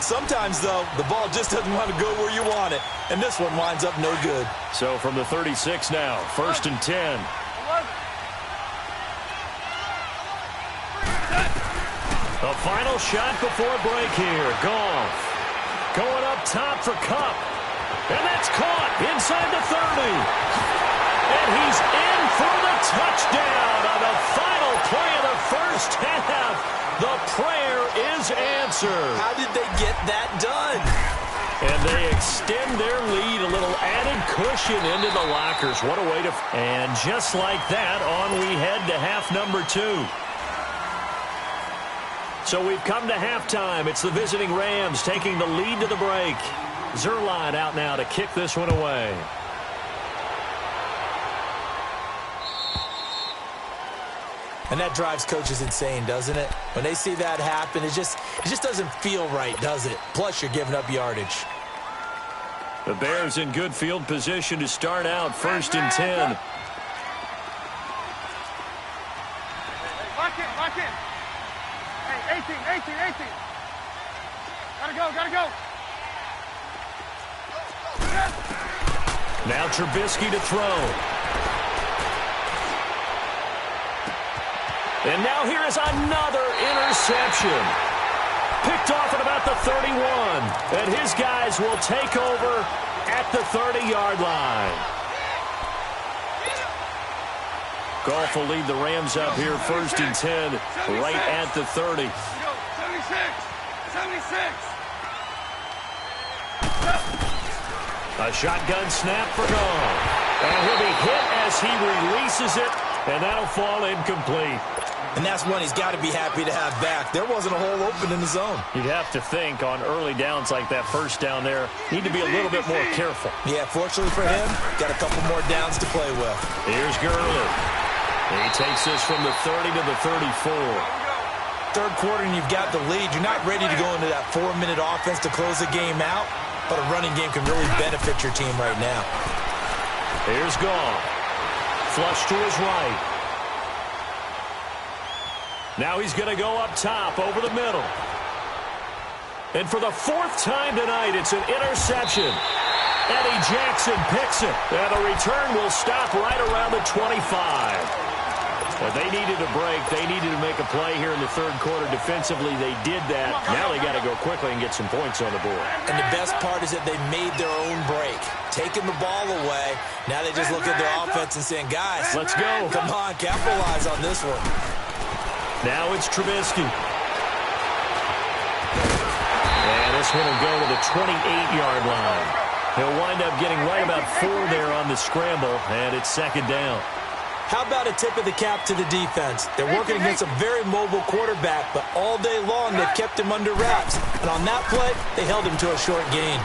Sometimes, though, the ball just doesn't want to go where you want it. And this one winds up no good. So from the 36 now, 1st and 10. The final shot before break here. Goff going up top for Kupp. And that's caught inside the 30. And he's in for the touchdown on the final play of the first half. The prayer is answered. How did they get that done? And they extend their lead, a little added cushion into the lockers. What a way to... And just like that, on we head to half number 2. So we've come to halftime. It's the visiting Rams taking the lead to the break. Zerline out now to kick this one away. And that drives coaches insane, doesn't it? When they see that happen, it just doesn't feel right, does it? Plus, you're giving up yardage. The Bears in good field position to start out 1st and 10. Lock in. Hey, 18. Gotta go. Now Trubisky to throw. And now here is another interception. Picked off at about the 31. And his guys will take over at the 30-yard line. Goff will lead the Rams up here 1st and 10 right at the 30. 76. A shotgun snap for Goff. And he'll be hit as he releases it. And that'll fall incomplete. And that's one he's got to be happy to have back. There wasn't a hole open in the zone. You'd have to think on early downs like that first down there, need to be a little bit more careful. Yeah, fortunately for him, got a couple more downs to play with. Here's Gurley. He takes this from the 30 to the 34. Third quarter and you've got the lead. You're not ready to go into that 4-minute offense to close the game out, but a running game can really benefit your team right now. Here's Goff. Flush to his right. Now he's going to go up top over the middle. And for the 4th time tonight, it's an interception. Eddie Jackson picks it. And the return will stop right around the 25. But they needed a break. They needed to make a play here in the third quarter. Defensively, they did that. Now they got to go quickly and get some points on the board. And the best part is that they made their own break. Taking the ball away. Now they just look at their offense and saying, guys, let's go. Come on, capitalize on this one. Now it's Trubisky. And this one will go to the 28-yard line. He'll wind up getting right about 4 there on the scramble, and it's 2nd down. How about a tip of the cap to the defense? They're working against a very mobile quarterback, but all day long they've kept him under wraps. And on that play, they held him to a short gain.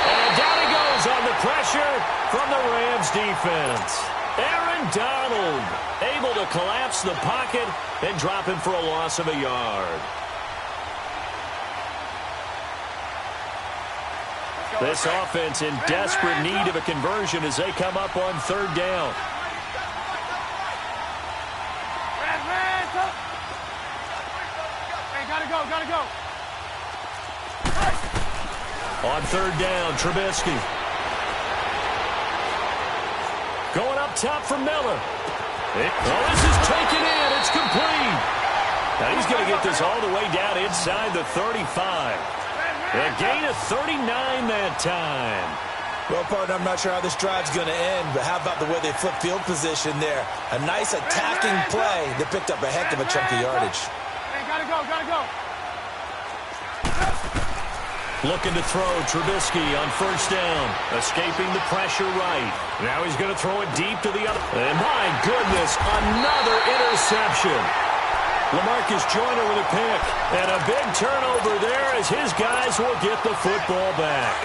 And down he goes on the pressure from the Rams defense. Aaron Donald able to collapse the pocket and drop him for a loss of a yard. This offense in desperate need of a conversion as they come up on 3rd down. Hey, gotta go. On 3rd down, Trubisky. Going up top for Miller. This is taken in. It's complete. Now he's going to get this all the way down inside the 35. A gain of 39 that time. Well, partner, I'm not sure how this drive's going to end, but how about the way they flip field position there? A nice attacking play that picked up a heck of a chunk of yardage. Hey, gotta go. Looking to throw Trubisky on 1st down. Escaping the pressure right. Now he's going to throw it deep to the other. And my goodness, another interception. LaMarcus Joyner with a pick. And a big turnover there as his guys will get the football back.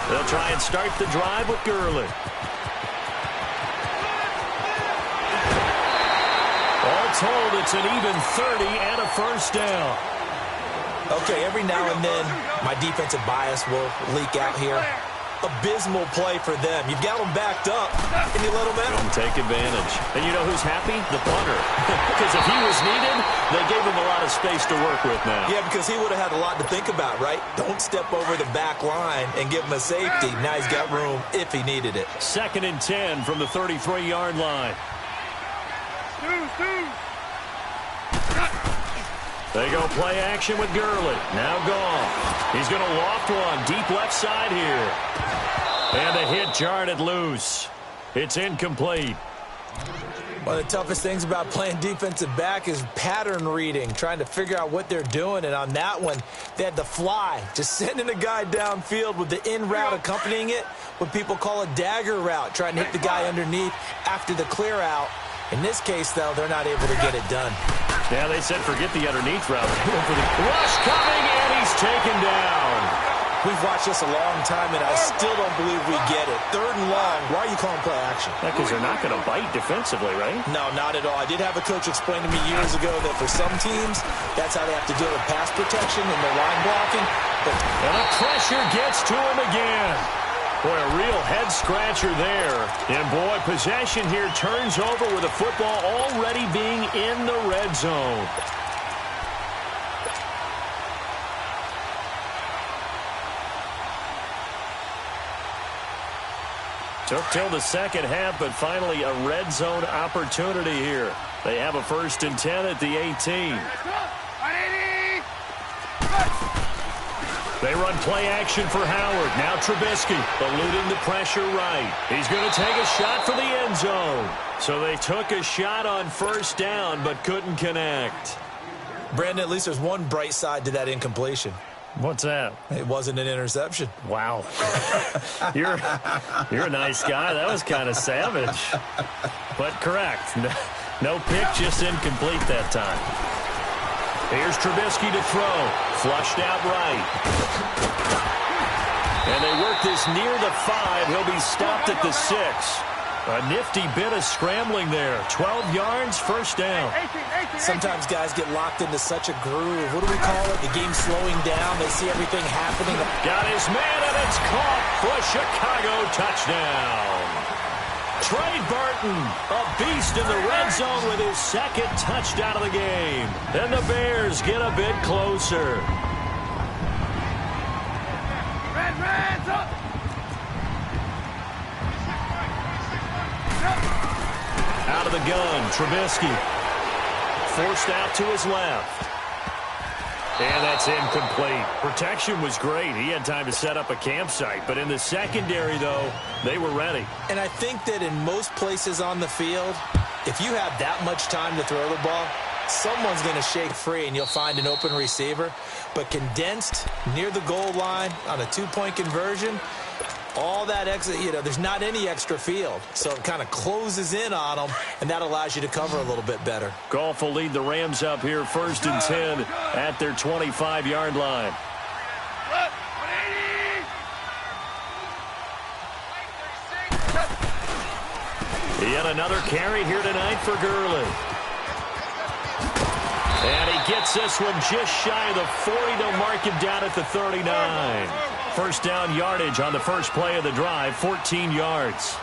They'll try and start the drive with Gurley. All told, it's an even 30 and a 1st down. Okay, every now and then, my defensive bias will leak out here. abysmal play for them. You've got them backed up, and you let them out. Couldn't take advantage. And you know who's happy? The punter. Because if he was needed, they gave him a lot of space to work with now. Yeah, because he would have had a lot to think about, right? Don't step over the back line and give him a safety. Now he's got room if he needed it. 2nd and 10 from the 33-yard line. They go play action with Gurley. Now gone. He's going to loft one deep left side here. And the hit jarred it loose. It's incomplete. One of the toughest things about playing defensive back is pattern reading, trying to figure out what they're doing. And on that one, they had the fly, just sending a guy downfield with the in route accompanying it, what people call a dagger route, trying to hit the guy underneath after the clear out. In this case, though, they're not able to get it done. Yeah, they said forget the underneath route. For the rush coming, and he's taken down. We've watched this a long time, and I still don't believe we get it. 3rd and long. Why are you calling play action? Because they're not going to bite defensively, right? No, not at all. I did have a coach explain to me years ago that for some teams, that's how they have to deal with pass protection and their line blocking. And the pressure gets to him again. Boy, a real head-scratcher there. And, boy, possession here turns over with the football already being in the red zone. Took till the second half, but finally a red zone opportunity here. They have a 1st and 10 at the 18. They run play action for Howard. Now Trubisky eluding the pressure right. He's going to take a shot for the end zone. So they took a shot on 1st down, but couldn't connect. Brandon, at least there's one bright side to that incompletion. What's that? It wasn't an interception. Wow. You're a nice guy. That was kind of savage. But correct. No pick, just incomplete that time. Here's Trubisky to throw. Flushed out right. And they work this near the 5. He'll be stopped at the 6. A nifty bit of scrambling there. 12 yards, 1st down. Sometimes guys get locked into such a groove. What do we call it? The game's slowing down. They see everything happening. Got his man, and it's caught for a Chicago touchdown. Trey Burton, a beast in the red zone with his 2nd touchdown of the game. And the Bears get a bit closer. Reds up! Out of the gun, Trubisky. Forced out to his left. And that's incomplete. Protection was great. He had time to set up a campsite. But in the secondary, though, they were ready. And I think that in most places on the field, if you have that much time to throw the ball, someone's going to shake free and you'll find an open receiver. But condensed near the goal line on a 2-point conversion, all that extra, there's not any extra field. So it kind of closes in on them, and that allows you to cover a little bit better. Goff will lead the Rams up here 1st and 10 at their 25-yard line. Yet another carry here tonight for Gurley. And he gets this one just shy of the 40. They'll mark him down at the 39. 1st down yardage on the first play of the drive, 14 yards.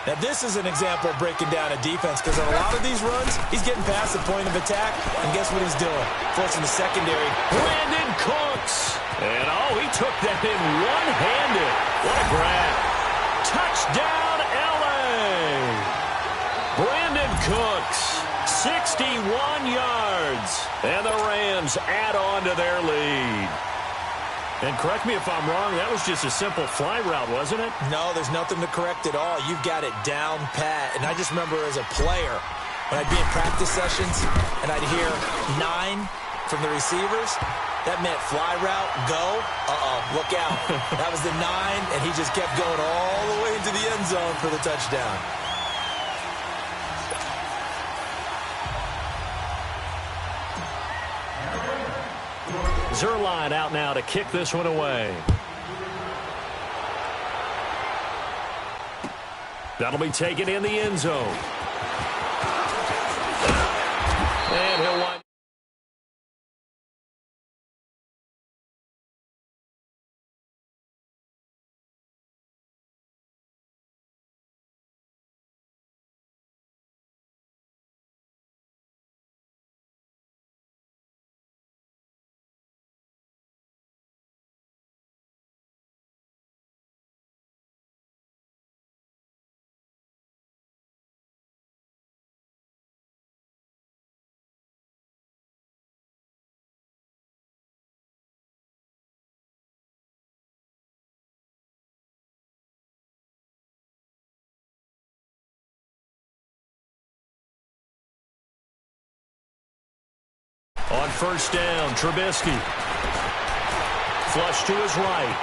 Now, this is an example of breaking down a defense, because on a lot of these runs, he's getting past the point of attack, and guess what he's doing? Forcing the secondary. Brandon Cooks. And, he took that in one-handed. What a grab. Touchdown, L.A. Brandon Cooks, 61 yards. And the Rams add on to their lead. And correct me if I'm wrong, that was just a simple fly route, wasn't it? No, there's nothing to correct at all. You've got it down pat. And I just remember as a player, when I'd be in practice sessions and I'd hear 9 from the receivers, that meant fly route, go, look out. That was the 9, and he just kept going all the way into the end zone for the touchdown. Zuerlein out now to kick this one away. That'll be taken in the end zone. And he'll wind On first down, Trubisky. Flush to his right.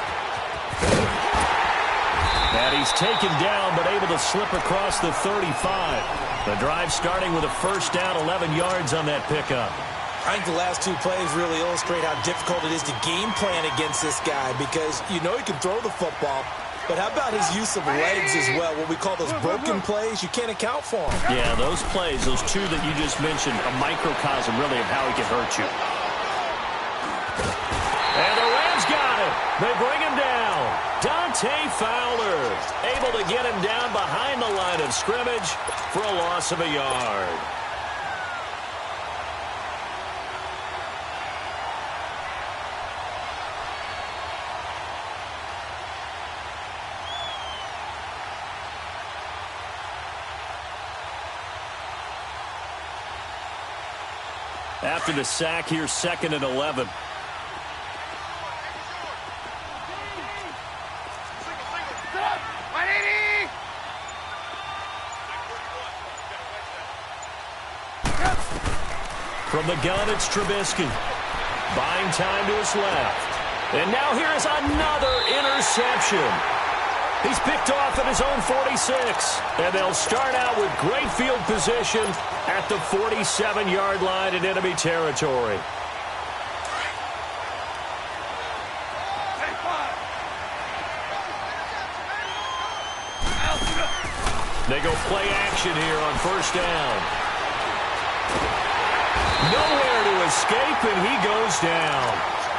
And he's taken down, but able to slip across the 35. The drive starting with a first down, 11 yards on that pickup. I think the last two plays really illustrate how difficult it is to game plan against this guy because you know he can throw the football, but how about his use of legs as well, what we call those broken plays? You can't account for them. Yeah, those plays, those two that you just mentioned, a microcosm really of how he can hurt you. And the Rams got him. They bring him down. Dante Fowler able to get him down behind the line of scrimmage for a loss of a yard. After the sack, here's 2nd and 11. From the gun, it's Trubisky. Buying time to his left. And now here is another interception. He's picked off at his own 46. And they'll start out with great field position at the 47-yard line in enemy territory. They go play action here on first down. Nowhere to escape, and he goes down.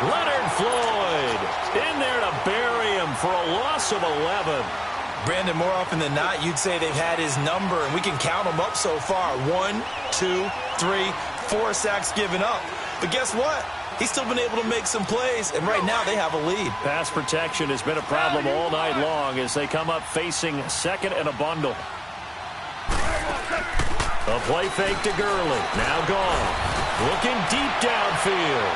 Leonard Floyd in there to bury him for a loss of 11. Brandon, more often than not, you'd say they've had his number, and we can count them up so far. 1, 2, 3, 4 sacks given up. But guess what? He's still been able to make some plays, and right now they have a lead. Pass protection has been a problem all night long as they come up facing 2nd and a bundle. A play fake to Gurley. Now gone. Looking deep downfield.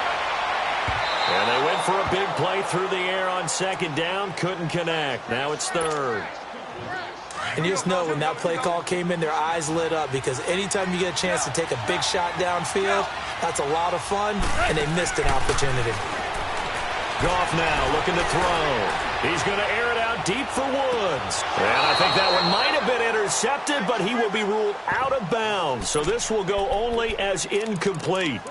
And they went for a big play through the air on 2nd down. Couldn't connect. Now it's 3rd. And you just know when that play call came in, their eyes lit up because anytime you get a chance to take a big shot downfield, that's a lot of fun, and they missed an opportunity. Goff now looking to throw. He's going to air it out deep for Woods. And I think that one might have been intercepted, but he will be ruled out of bounds. So this will go only as incomplete.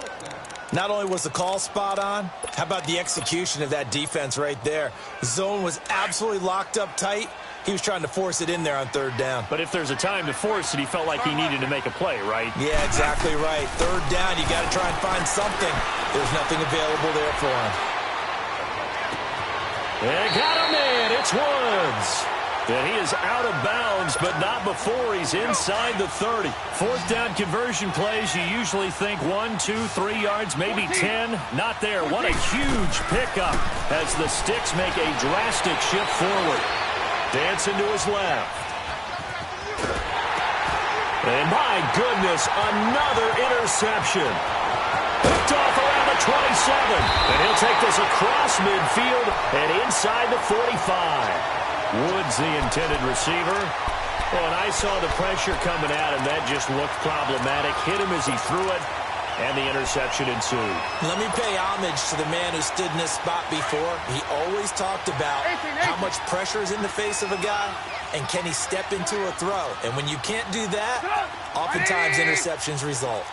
Not only was the call spot on, how about the execution of that defense right there? The zone was absolutely locked up tight. He was trying to force it in there on 3rd down. But if there's a time to force it, he felt like he needed to make a play, right? Yeah, exactly right. 3rd down, you got to try and find something. There's nothing available there for him. They got him in. It's Woods. And he is out of bounds, but not before he's inside the 30. 4th down conversion plays, you usually think 1, 2, 3 yards, maybe 10. Not there. What a huge pickup as the Sticks make a drastic shift forward. Dancing to his left. And my goodness, another interception. Picked off around the 27. And he'll take this across midfield and inside the 45. Woods, the intended receiver. Oh, and I saw the pressure coming at him. That just looked problematic. Hit him as he threw it, and the interception ensued. Let me pay homage to the man who stood in this spot before. He always talked about how much pressure is in the face of a guy, and can he step into a throw. And when you can't do that, oftentimes interceptions result.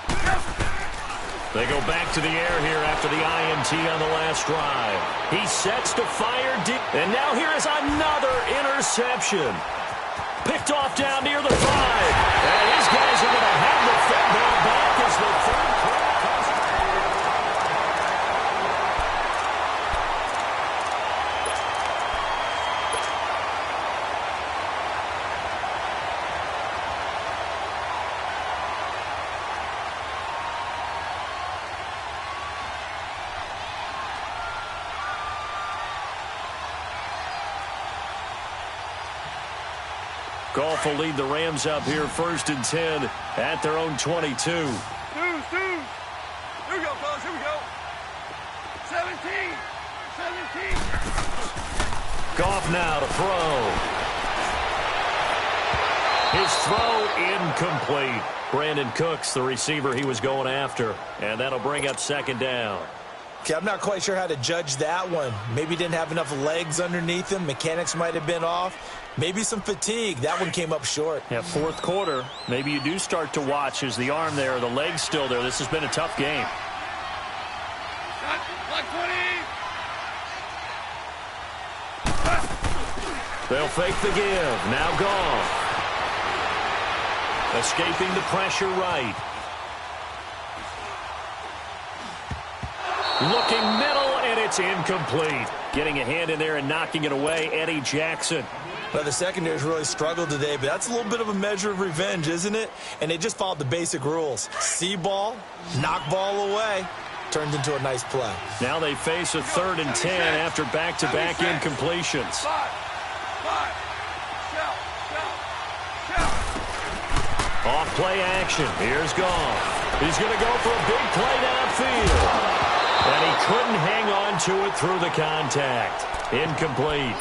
They go back to the air here after the INT on the last drive. He sets to fire deep. And now here is another interception. Picked off down near the 5. And his guys are going to have the football back as the 3rd quarter comes. Goff will lead the Rams up here 1st and 10 at their own 22. Two. Here we go, fellas. Here we go. 17. Goff now to throw. His throw incomplete. Brandon Cooks, the receiver he was going after. And that'll bring up second down. Okay, I'm not quite sure how to judge that one. Maybe didn't have enough legs underneath him. Mechanics might have been off. Maybe some fatigue. That one came up short. Yeah, fourth quarter. Maybe you do start to watch. Is the arm there or the leg's still there? This has been a tough game. Block 20. They'll fake the give. Now gone. Escaping the pressure right. Looking middle, and it's incomplete. Getting a hand in there and knocking it away, Eddie Jackson. Well, the secondary's really struggled today, but that's a little bit of a measure of revenge, isn't it? And they just followed the basic rules. See ball, knock ball away. Turned into a nice play. Now they face a 3rd and 10 after back-to-back incompletions. Off play action. Here's Goff. He's going to go for a big play downfield. And he couldn't hang on to it through the contact. Incomplete.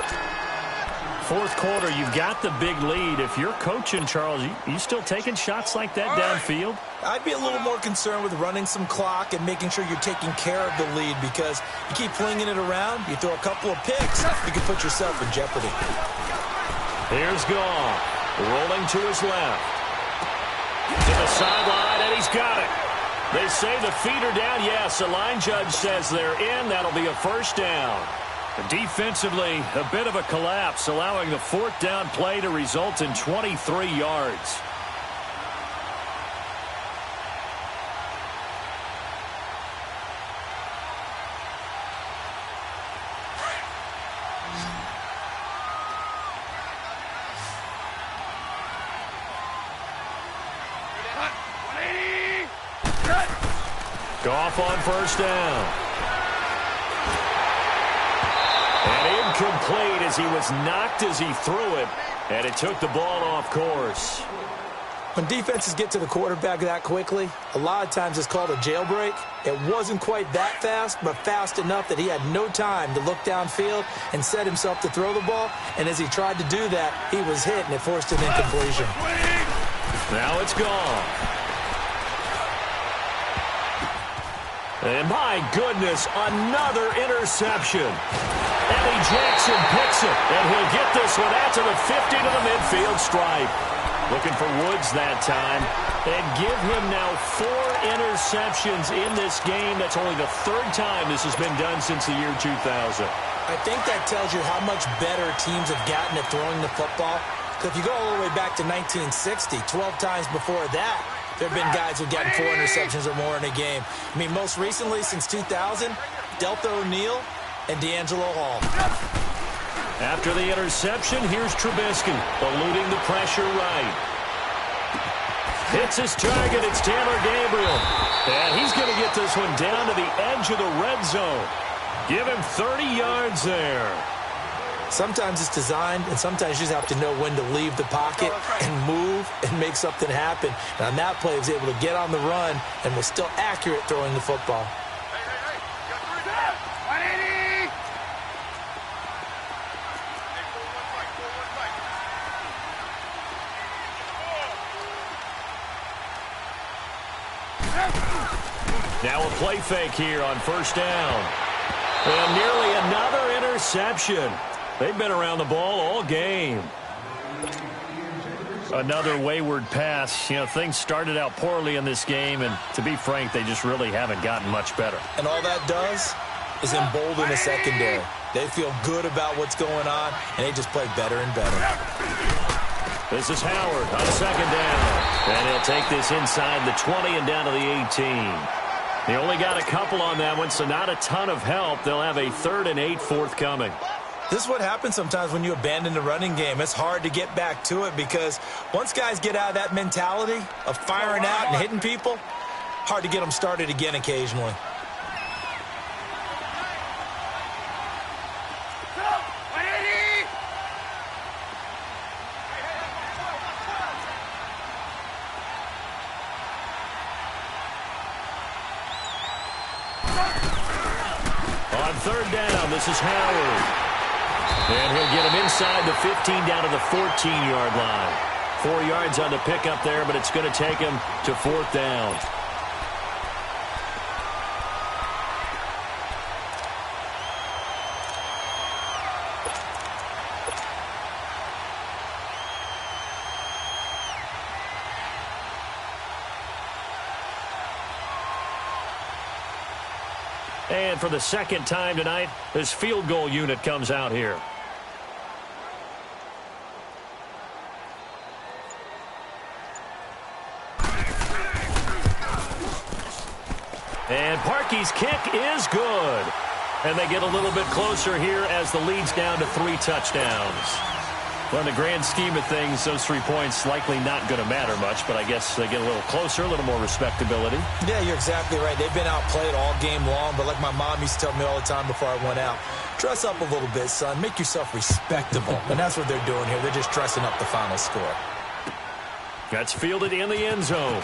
Fourth quarter, you've got the big lead. If you're coaching, Charles, you still taking shots like that downfield? I'd be a little more concerned with running some clock and making sure you're taking care of the lead, because you keep flinging it around, you throw a couple of picks, you can put yourself in jeopardy. Here's Goff. Rolling to his left. To the sideline, and he's got it. They say the feet are down. Yes, the line judge says they're in. That'll be a first down. Defensively, a bit of a collapse, allowing the 4th down play to result in 23 yards. Goff on first down. And incomplete as he was knocked as he threw it. And it took the ball off course. When defenses get to the quarterback that quickly, a lot of times it's called a jailbreak. It wasn't quite that fast, but fast enough that he had no time to look downfield and set himself to throw the ball. And as he tried to do that, he was hit, and it forced an incompletion. Now it's gone. And my goodness, another interception. Eddie Jackson picks it, and he'll get this one out to the 50 to the midfield stripe. Looking for Woods that time. And give him now 4 interceptions in this game. That's only the 3rd time this has been done since the year 2000. I think that tells you how much better teams have gotten at throwing the football. Because if you go all the way back to 1960, 12 times before that, there have been guys who've gotten 4 interceptions or more in a game. I mean, most recently, since 2000, Delta O'Neal and D'Angelo Hall. After the interception, here's Trubisky, eluding the pressure right. Hits his target, it's Taylor Gabriel. And he's going to get this one down to the edge of the red zone. Give him 30 yards there. Sometimes it's designed, and sometimes you just have to know when to leave the pocket and move and make something happen. And on that play, he was able to get on the run and was still accurate throwing the football. Now a play fake here on first down. And nearly another interception. They've been around the ball all game. Another wayward pass. You know, things started out poorly in this game, and to be frank, they just really haven't gotten much better. And all that does is embolden the secondary. They feel good about what's going on, and they just play better and better. This is Howard on second down. And he'll take this inside the 20 and down to the 18. They only got a couple on that one, so not a ton of help. They'll have a 3rd and 8 forthcoming. This is what happens sometimes when you abandon the running game. It's hard to get back to it because once guys get out of that mentality of firing out and hitting people, hard to get them started again occasionally. On third down, this is Howard. And he'll get him inside the 15 down to the 14-yard line. 4 yards on the pickup there, but it's going to take him to 4th down. And for the second time tonight, this field goal unit comes out here. And Parkey's kick is good. And they get a little bit closer here as the lead's down to 3 touchdowns. Well, in the grand scheme of things, those 3 points likely not going to matter much, but I guess they get a little closer, a little more respectability. Yeah, you're exactly right. They've been outplayed all game long, but like my mom used to tell me all the time before I went out, dress up a little bit, son. Make yourself respectable. And that's what they're doing here. They're just dressing up the final score. That's fielded in the end zone.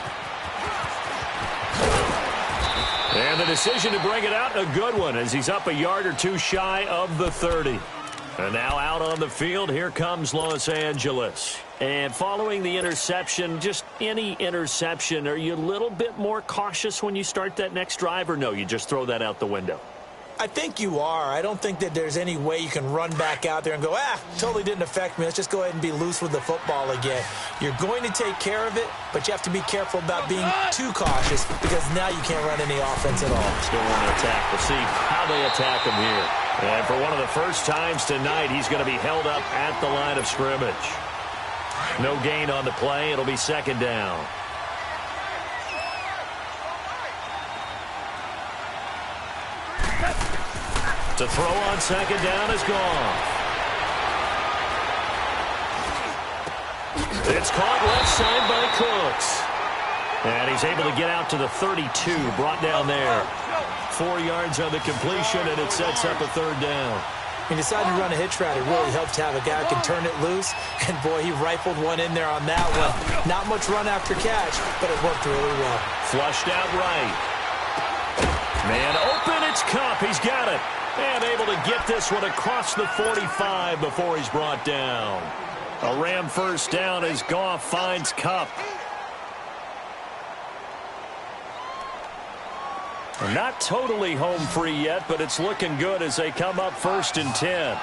And the decision to bring it out, a good one, as he's up a yard or 2 shy of the 30. And now out on the field, here comes Los Angeles. And following the interception, just any interception, are you a little bit more cautious when you start that next drive, or no, you just throw that out the window? I think you are. I don't think that there's any way you can run back out there and go, totally didn't affect me. Let's just go ahead and be loose with the football again. You're going to take care of it, but you have to be careful about being too cautious because now you can't run any offense at all. Still want to attack. We'll see how they attack him here. And for one of the first times tonight, he's going to be held up at the line of scrimmage. No gain on the play. It'll be 2nd down. To throw on 2nd down is gone. It's caught left side by Cooks. And he's able to get out to the 32, brought down there. 4 yards on the completion, and it sets up a 3rd down. He decided to run a hitch route. It really helped to have a guy who can turn it loose. And, boy, he rifled one in there on that one. Not much run after catch, but it worked really well. Flushed out right. Man open, it's Kupp. He's got it. And able to get this one across the 45 before he's brought down. A Ram first down as Goff finds Kupp. Not totally home free yet, but it's looking good as they come up 1st and 10.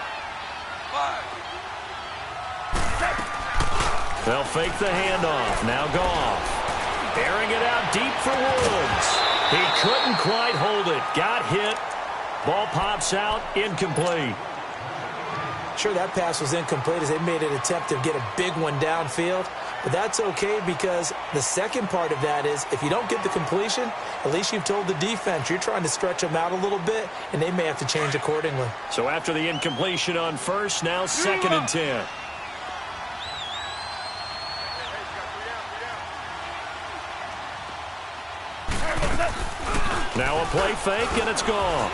They'll fake the handoff. Now Goff. Airing it out deep for Woods. He couldn't quite hold it. Got hit. Ball pops out. Incomplete. Sure, that pass was incomplete as they made an attempt to get a big one downfield. But that's okay because the second part of that is if you don't get the completion, at least you've told the defense you're trying to stretch them out a little bit, and they may have to change accordingly. So after the incompletion on 1st, now 2nd and 10. Now a play fake, and it's gone.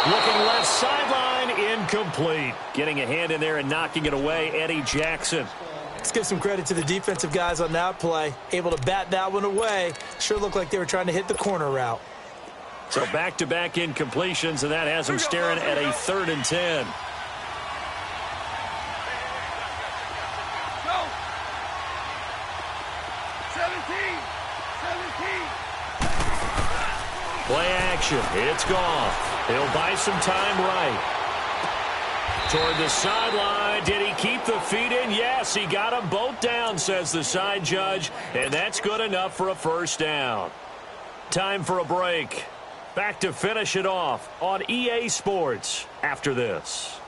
Looking left sideline, incomplete. Getting a hand in there and knocking it away, Eddie Jackson. Let's give some credit to the defensive guys on that play. Able to bat that one away. Sure looked like they were trying to hit the corner route. So back-to-back incompletions, and that has them staring at a 3rd and 10. Go. 17. Play action. It's gone. He'll buy some time right. Toward the sideline. Did he keep the feet in? Yes, he got them both down, says the side judge. And that's good enough for a 1st down. Time for a break. Back to finish it off on EA Sports after this.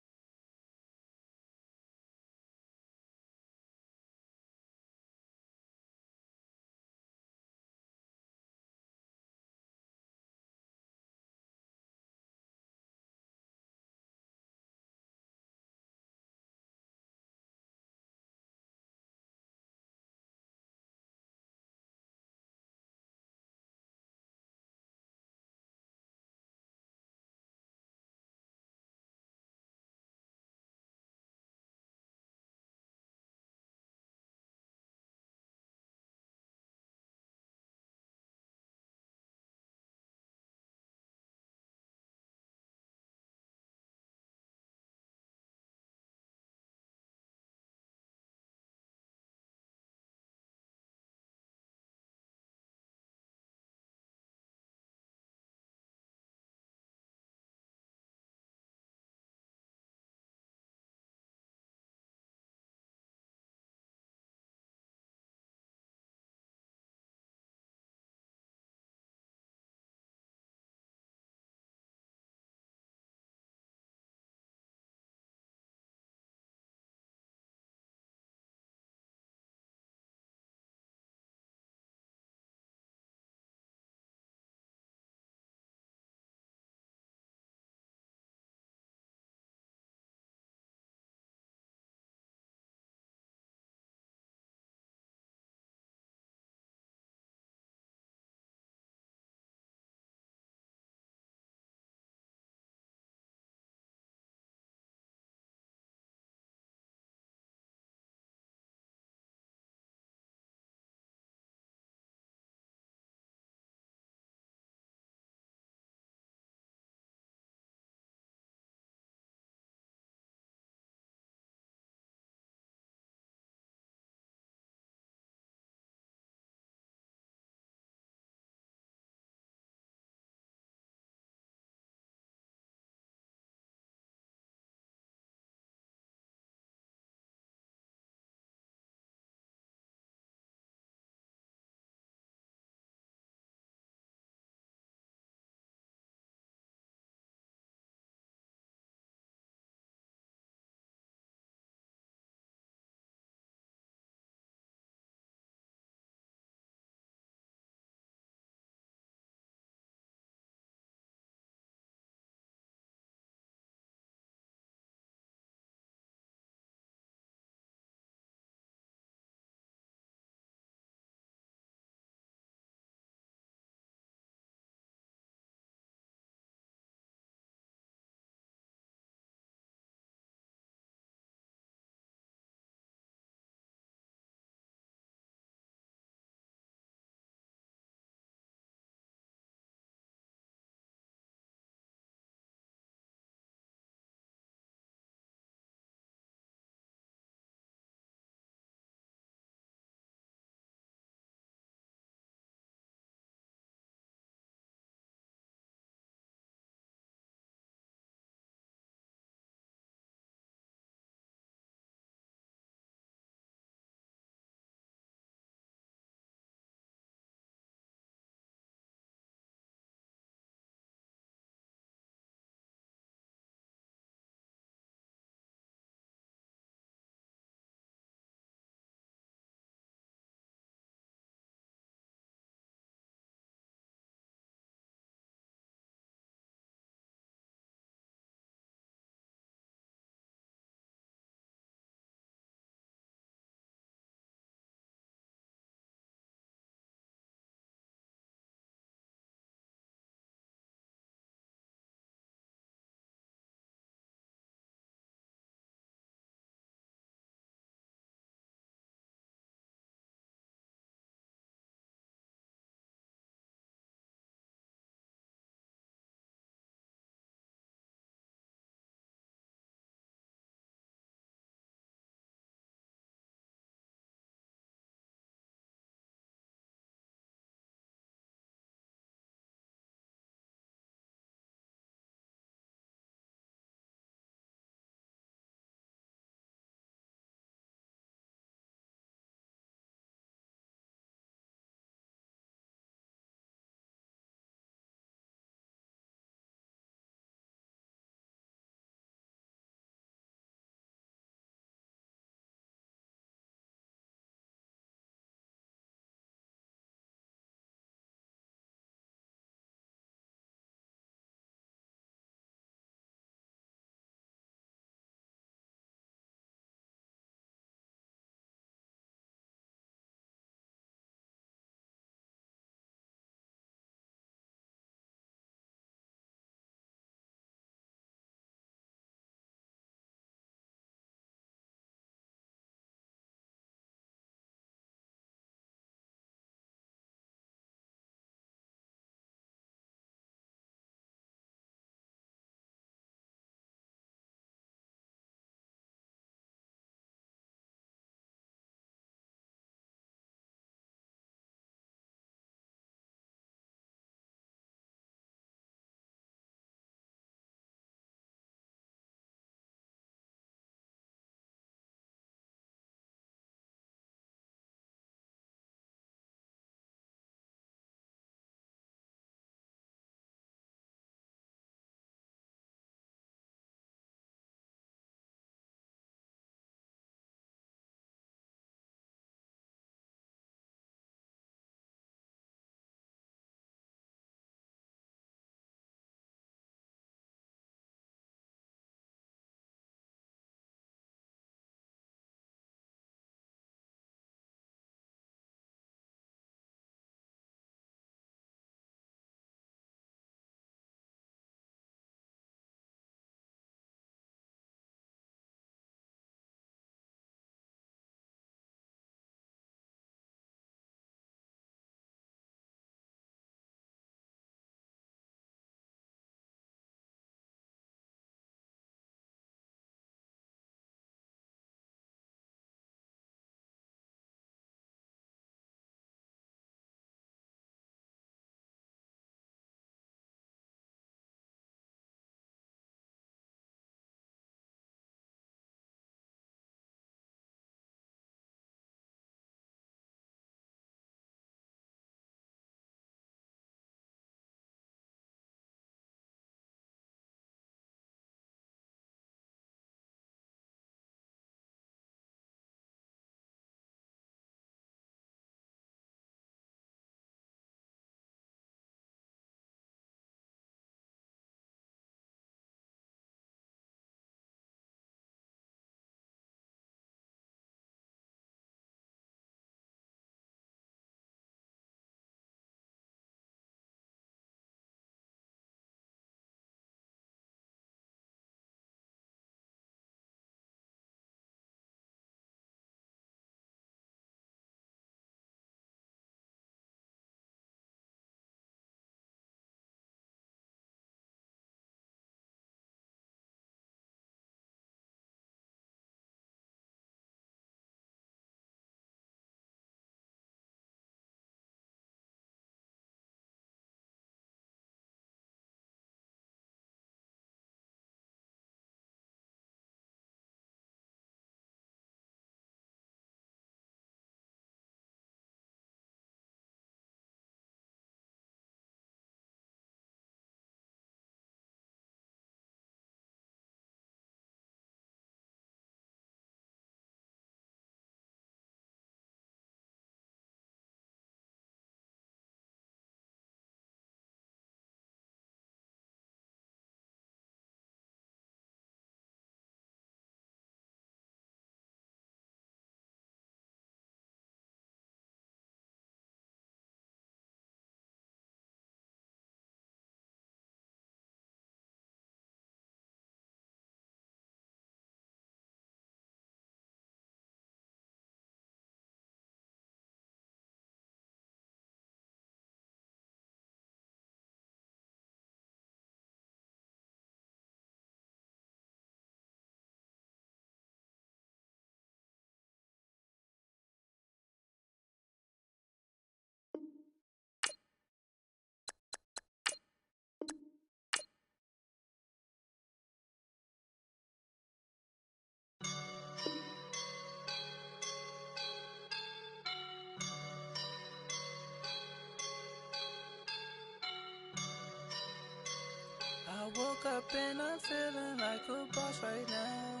woke up and I'm feeling like a boss right now.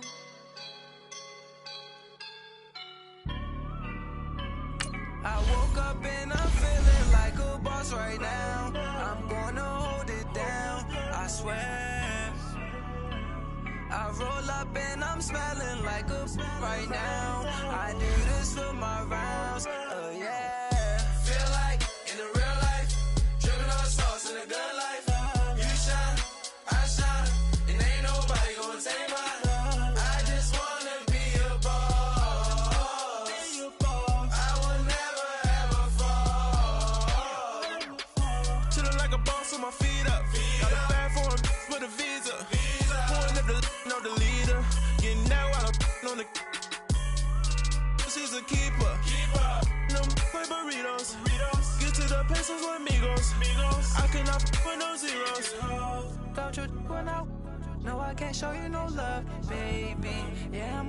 I woke up and I'm feeling like a boss right now. I'm gonna hold it down, I swear. I roll up and I'm smelling like a right now. I do this for my rounds, oh yeah. Feel like in the real life, dripping on sauce in the good life. You shine, I shine, and ain't nobody gonna take mine. I just wanna be a boss. I will never ever fall. Chillin' like a boss with my feet up. Got a bag for him with a visa. Pulling up the leader. Getting that while I'm on the. She's a keeper. No play burritos. Get to the pesos with amigos. I cannot with no zeros. Don't you run out? No, I can't show you no love, baby. Yeah,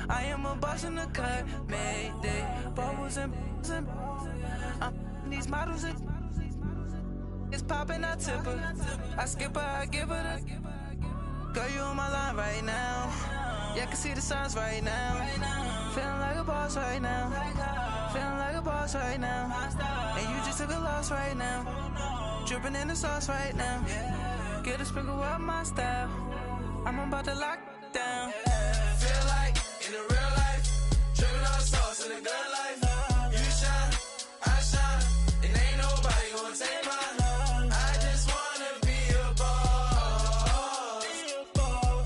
I am a boss in the cut, mayday. Bubbles and I'm these models. It's popping, I tip her. I skip her, I give her the. Girl, you on my line right now. Yeah, I can see the signs right now. Feeling like a boss right now. Feeling like a boss right now. And you just took a loss right now. Dripping in the sauce right now. Get a sprinkle up my style. I'm about to lock down. Feel like in the real life, dripping on sauce in the good life. You shine, I shine, and ain't nobody gonna take mine. I just wanna be a boss.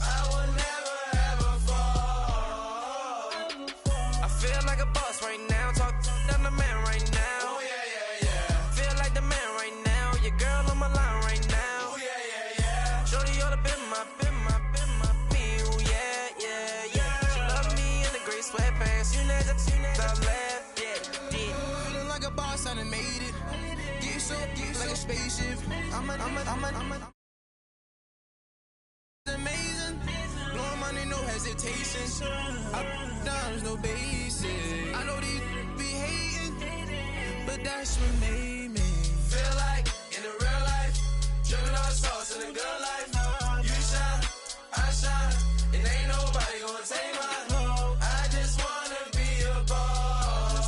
I will never ever fall. I feel like a boss right now. Talk down the man right now. Oh yeah. Feel like the man right now. Your girl on my line right now. Oh yeah. Shorty ought to been my feel. Yeah. She love me in the gray sweatpants. You know that left. Yeah. Feeling like a boss, I done made it. Get so like a spaceship. I'm amazing. Blowing money, no hesitation. Up, downs, no basic. I know these be hating, but that's what made me. Feel like in the real life, dripping on sauce in the good life. You shine, I shine, and ain't nobody gonna take mine. I just wanna be a boss.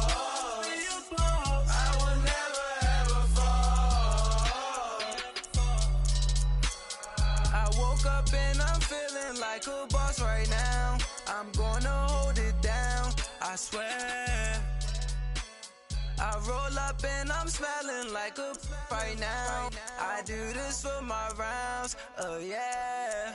I will never ever fall. I woke up and I'm feeling like a boss right now. I'm gonna hold it down, I swear. I roll up and I'm smelling like a right now. I do this for my rounds, oh yeah.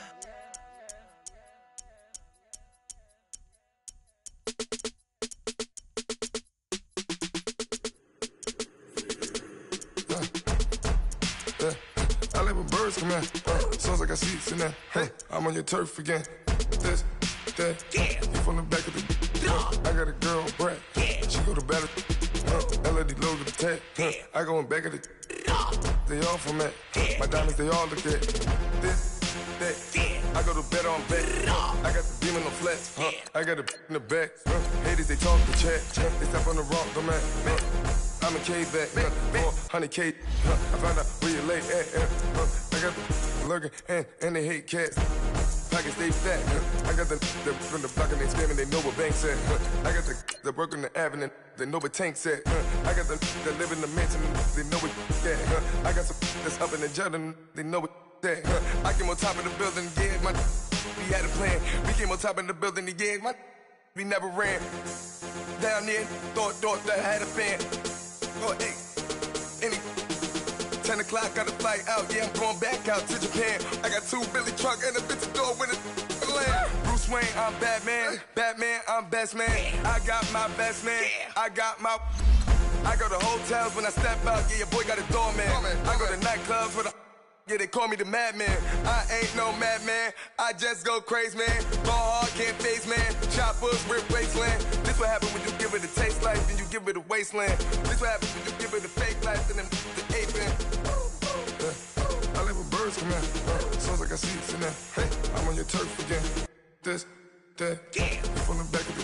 I like when birds come in. Sounds like I see seats in there. Hey, I'm on your turf again. This, that, you from the back of the. I got a girl, Brett. She go to battle. LED logo the tag. I go in back of the. They all from that. My diamonds, they all look at. This, that. I go to bed on bet. I got the demon on flats. I got a in the back. Haters, they talk the chat. They step on the rock, the man. I'm a K-back, 400K. I found out where you lay at. I got the lurking and they hate cats. Pockets stay fat. I got the from the block and they scamming, they know what banks at. I got the work on the avenue, they know what tanks at. I got the live in the mansion, they know what that. I got some that's up in the Jordan, they know what that. I came on top of the building, yeah, we had a plan. We came on top of the building, yeah, we never ran. Down there, thought that I had a fan. Oh, hey, 10 o'clock, got a flight out, yeah, I'm going back out to Japan. I got 2 Billy truck and a bitch door with a land. Bruce Wayne, I'm Batman, I'm best man. I got my best man, I go to hotels when I step out, yeah, your boy got a doorman. I go to nightclubs with a, yeah, they call me the madman. I ain't no madman, I just go crazy, man. Ball hard, can't face, man. Choppers, rip wasteland. This what happen when you give it a taste life, then you give it a wasteland. This what happens when you give it a fake life, and then the ape in. I like when birds come in. Sounds like I see seats in there. Hey, I'm on your turf again. This, that, you from the back of the.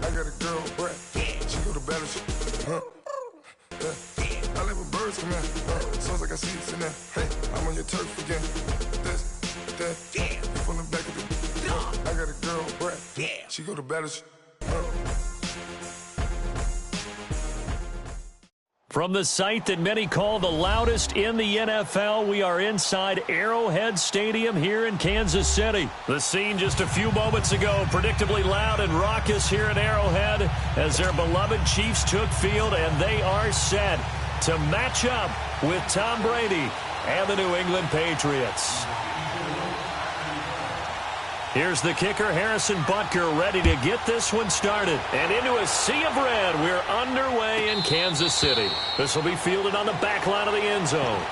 I got a girl, Brett. She go to battle shit. I like where birds come in. Sounds like I see it in there. Hey, I'm on your turf again. This, that, yeah. You from the back of the. I got a girl, Brad. Yeah. She go to battle. From the site that many call the loudest in the NFL, we are inside Arrowhead Stadium here in Kansas City. The scene just a few moments ago, predictably loud and raucous here at Arrowhead as their beloved Chiefs took field, and they are set to match up with Tom Brady and the New England Patriots. Here's the kicker, Harrison Butker, ready to get this one started. And into a sea of red, we're underway in Kansas City. This will be fielded on the back line of the end zone.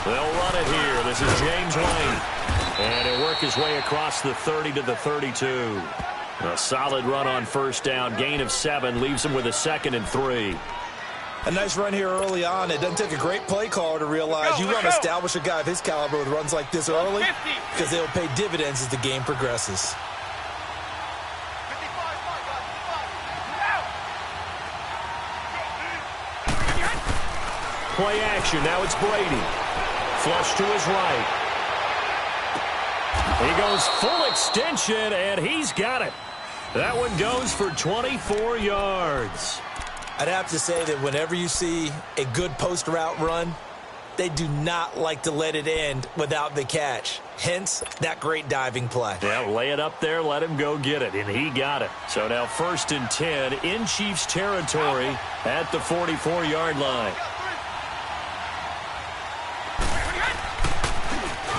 They'll run it here. This is James Wayne. And he'll work his way across the 30 to the 32. A solid run on first down. Gain of 7 leaves him with a 2nd and 3. A nice run here early on. It doesn't take a great play caller to realize you want to establish a guy of his caliber with runs like this early because they'll pay dividends as the game progresses. Play action. Now it's Brady. Flush to his right. He goes full extension, and he's got it. That one goes for 24 yards. I'd have to say that whenever you see a good post route run, they do not like to let it end without the catch. Hence, that great diving play. Yeah, lay it up there, let him go get it, and he got it. So now 1st and 10 in Chiefs territory at the 44-yard line.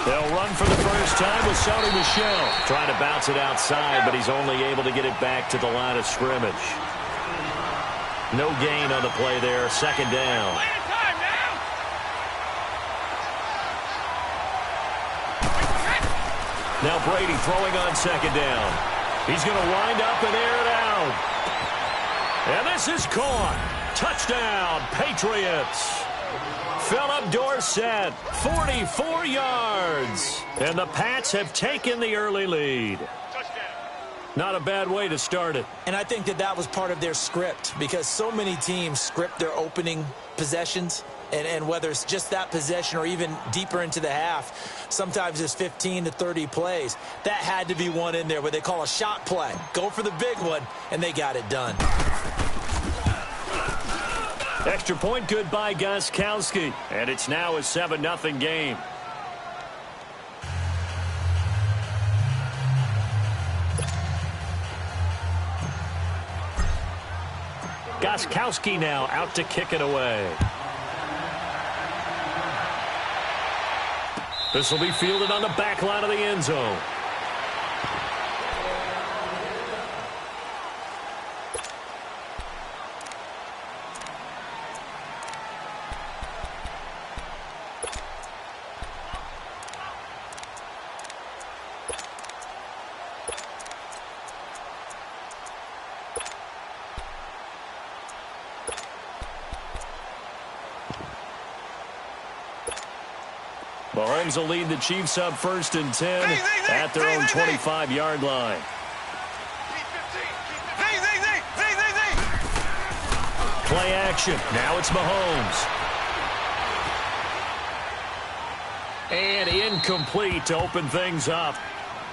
They'll run for the first time with Sony Michel. Trying to bounce it outside, but he's only able to get it back to the line of scrimmage. No gain on the play there. 2nd down. Now Brady throwing on 2nd down. He's going to wind up and air it out. And this is caught. Touchdown, Patriots. Philip Dorsett, 44 yards. And the Pats have taken the early lead. Not a bad way to start it. And I think that that was part of their script because so many teams script their opening possessions. And whether it's just that possession or even deeper into the half, sometimes it's 15 to 30 plays. That had to be one in there what they call a shot play. Go for the big one, and they got it done. Extra point good by Gostkowski. And it's now a 7-0 game. Gostkowski now out to kick it away. This will be fielded on the back line of the end zone. Mahomes will lead the Chiefs up 1st and 10 at their own 25-yard line. Play action. Now it's Mahomes. And incomplete to open things up.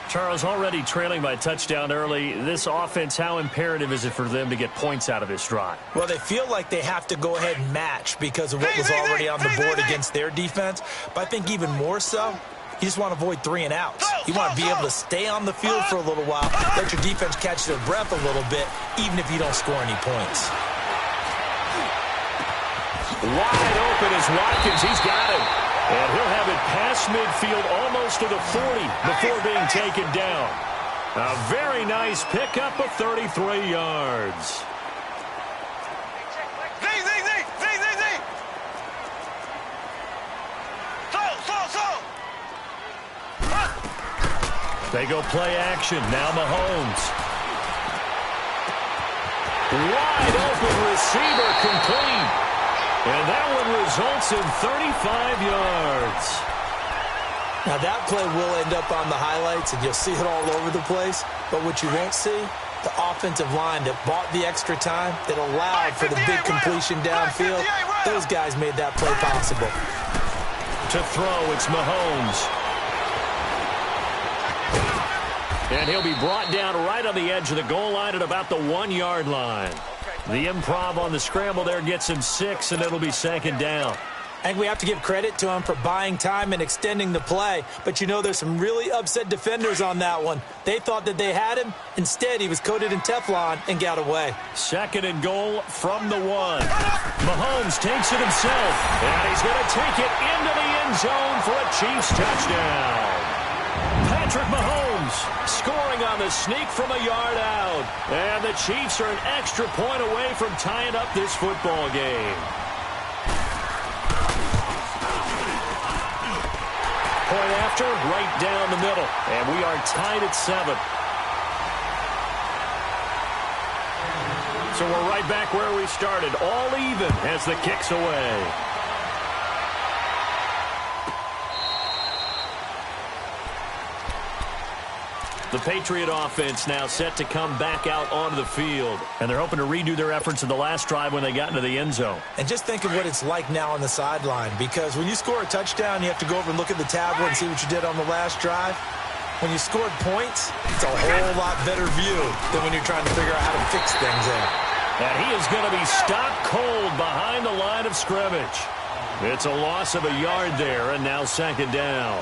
Charles, already trailing by touchdown early. This offense, how imperative is it for them to get points out of this drive? Well, they feel like they have to go ahead and match because of what was already on the board against their defense. But I think even more so, you just want to avoid 3 and outs. You want to be able to stay on the field for a little while, let your defense catch their breath a little bit, even if you don't score any points. Wide open is Watkins. He's got it. And he'll have it past midfield almost to the 40 before being taken down. A very nice pickup of 33 yards. They go play action. Now Mahomes. Wide open receiver complete. And that one results in 35 yards. Now that play will end up on the highlights, and you'll see it all over the place. But what you won't see, the offensive line that bought the extra time, that allowed for the big completion downfield, those guys made that play possible. To throw, it's Mahomes. And he'll be brought down right on the edge of the goal line at about the 1-yard line. The improv on the scramble there gets him 6, and it'll be second down. And we have to give credit to him for buying time and extending the play. But you know, there's some really upset defenders on that one. They thought that they had him. Instead, he was coated in Teflon and got away. Second and goal from the 1. Mahomes takes it himself. And he's going to take it into the end zone for a Chiefs touchdown. Patrick Mahomes scoring on the sneak from a yard out. And the Chiefs are an extra point away from tying up this football game. Point after, right down the middle. And we are tied at 7. So we're right back where we started. All even as the kick's away. The Patriot offense now set to come back out onto the field. And they're hoping to redo their efforts in the last drive when they got into the end zone. And just think of what it's like now on the sideline. Because when you score a touchdown, you have to go over and look at the tablet and see what you did on the last drive. When you scored points, it's a whole lot better view than when you're trying to figure out how to fix things there. And he is going to be stopped cold behind the line of scrimmage. It's a loss of a yard there, and now second down.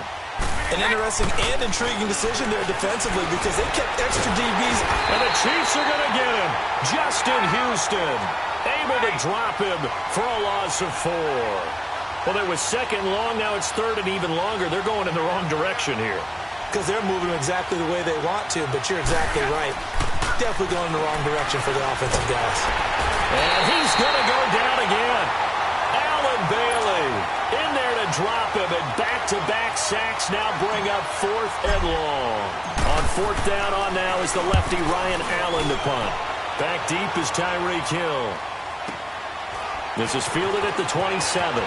An interesting and intriguing decision there defensively because they kept extra DBs. And the Chiefs are going to get him. Justin Houston able to drop him for a loss of 4. Well, there was second long. Now it's third and even longer. They're going in the wrong direction here. Because they're moving exactly the way they want to, but you're exactly right. Definitely going in the wrong direction for the offensive guys. And he's going to go down again. Allen Bailey in there to drop him, and back-to-back sacks now bring up 4th and long. On 4th down on now is the lefty Ryan Allen to punt. Back deep is Tyreek Hill. This is fielded at the 27.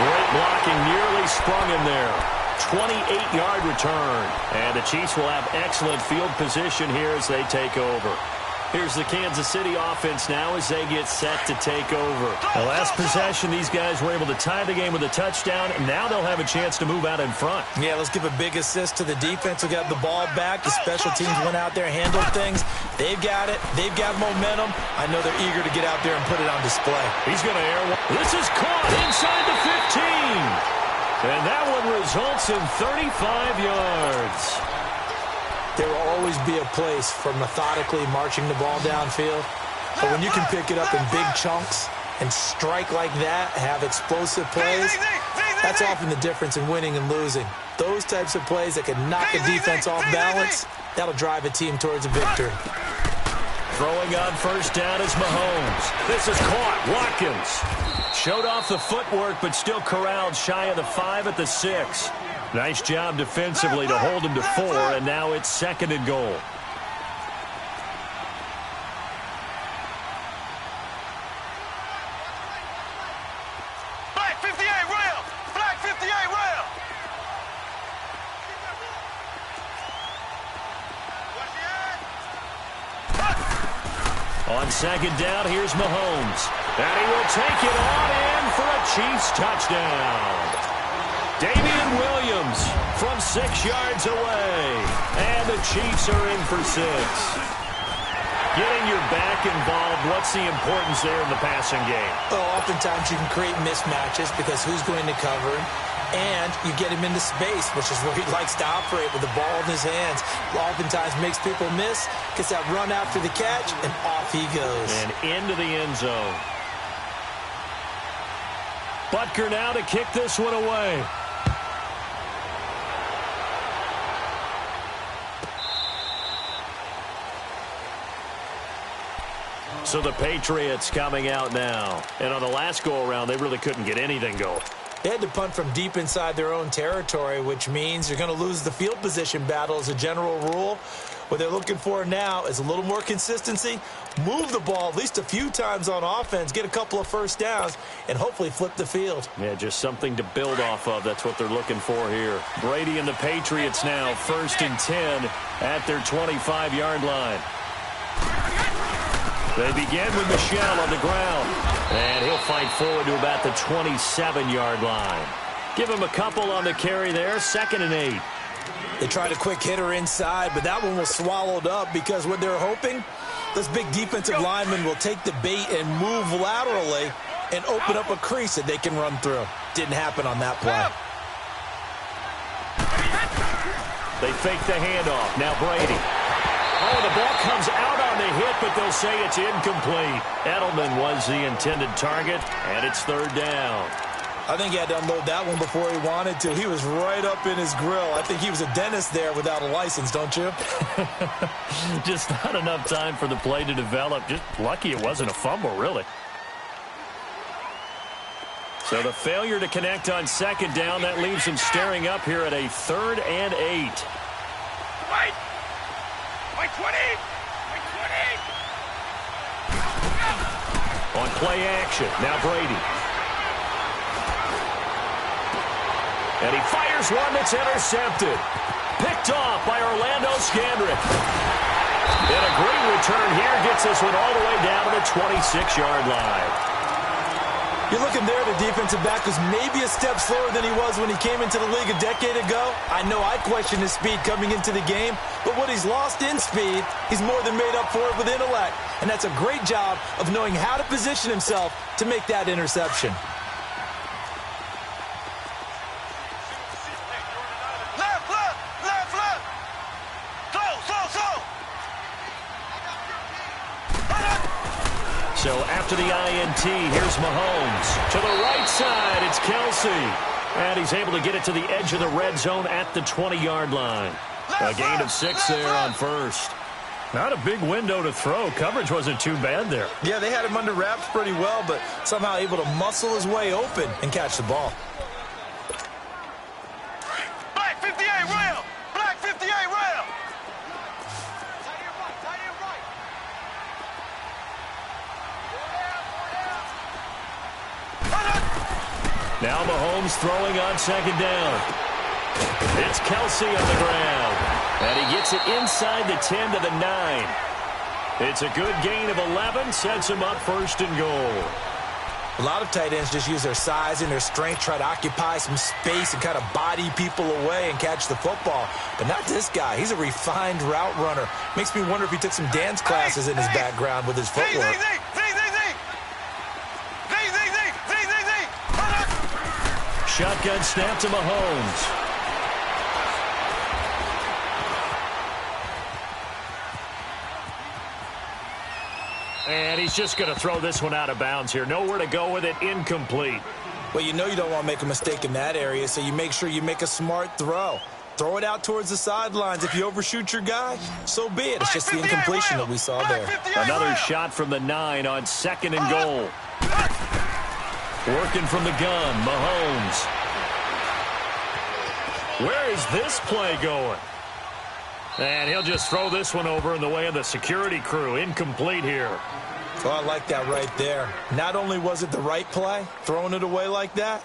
Great blocking, nearly sprung him there. 28-yard return. And the Chiefs will have excellent field position here as they take over. Here's the Kansas City offense now as they get set to take over. The last possession, these guys were able to tie the game with a touchdown, and now they'll have a chance to move out in front. Yeah, let's give a big assist to the defense who got the ball back. The special teams went out there, handled things. They've got it. They've got momentum. I know they're eager to get out there and put it on display. He's going to air one. This is caught inside the 15. And that one results in 35 yards. There will always be a place for methodically marching the ball downfield. But when you can pick it up in big chunks and strike like that, have explosive plays, that's often the difference in winning and losing. Those types of plays that can knock a defense off balance, that'll drive a team towards a victory. Throwing on first down is Mahomes. This is caught. Watkins showed off the footwork, but still corralled shy of the 5 at the 6. Nice job defensively to hold him to 4, and now it's second and goal. Flag 58 rail! Flag 58 rail! On second down, here's Mahomes. And he will take it on in for a Chiefs touchdown. Damian Williams from 6 yards away. And the Chiefs are in for 6. Getting your back involved, what's the importance there in the passing game? Well, oftentimes you can create mismatches because who's going to cover him? And you get him into space, which is where he likes to operate with the ball in his hands. Oftentimes makes people miss, gets that run after the catch, and off he goes. And into the end zone. Butker now to kick this one away. So the Patriots coming out now. And on the last go-around, they really couldn't get anything going. They had to punt from deep inside their own territory, which means you're going to lose the field position battle as a general rule. What they're looking for now is a little more consistency, move the ball at least a few times on offense, get a couple of first downs, and hopefully flip the field. Yeah, just something to build off of. That's what they're looking for here. Brady and the Patriots now 1st and 10 at their 25-yard line. They begin with Michel on the ground, and he'll fight forward to about the 27-yard line. Give him a couple on the carry there, 2nd and 8. They tried a quick hitter inside, but that one was swallowed up because what they're hoping, this big defensive lineman will take the bait and move laterally and open up a crease that they can run through. Didn't happen on that play. They fake the handoff. Now Brady. Oh, the ball comes out on the hit, but they'll say it's incomplete. Edelman was the intended target, and it's 3rd down. I think he had to unload that one before he wanted to. He was right up in his grill. I think he was a dentist there without a license, don't you? Just not enough time for the play to develop. Just lucky it wasn't a fumble, really. So the failure to connect on 2nd down, that leaves him staring up here at a 3rd and 8. Wait! 20! On play action, now Brady. And he fires one that's intercepted. Picked off by Orlando Scandrick. And a great return here gets this one all the way down to the 26-yard line. You're looking there, the defensive back was maybe a step slower than he was when he came into the league a decade ago. I know I questioned his speed coming into the game, but what he's lost in speed, he's more than made up for it with intellect. And that's a great job of knowing how to position himself to make that interception. So after the INT, here's Mahomes. To the right side, it's Kelsey. And he's able to get it to the edge of the red zone at the 20-yard line. A gain of 6 there on 1st. Not a big window to throw. Coverage wasn't too bad there. Yeah, they had him under wraps pretty well, but somehow able to muscle his way open and catch the ball. Black 58 rail! Black 58 rail! Now Mahomes throwing on 2nd down. It's Kelsey on the ground. And he gets it inside the 10 to the 9. It's a good gain of 11. Sets him up 1st and goal. A lot of tight ends just use their size and their strength, try to occupy some space and kind of body people away and catch the football. But not this guy. He's a refined route runner. Makes me wonder if he took some dance classes in his background with his footwork. Shotgun snap to Mahomes. And he's just going to throw this one out of bounds here. Nowhere to go with it. Incomplete. Well, you know you don't want to make a mistake in that area, so you make sure you make a smart throw. Throw it out towards the sidelines. If you overshoot your guy, so be it. It's just the incompletion that we saw there. Another shot from the 9 on 2nd and goal. Working from the gun, Mahomes. Where is this play going? And he'll just throw this one over in the way of the security crew. Incomplete here. Oh, I like that right there. Not only was it the right play, throwing it away like that,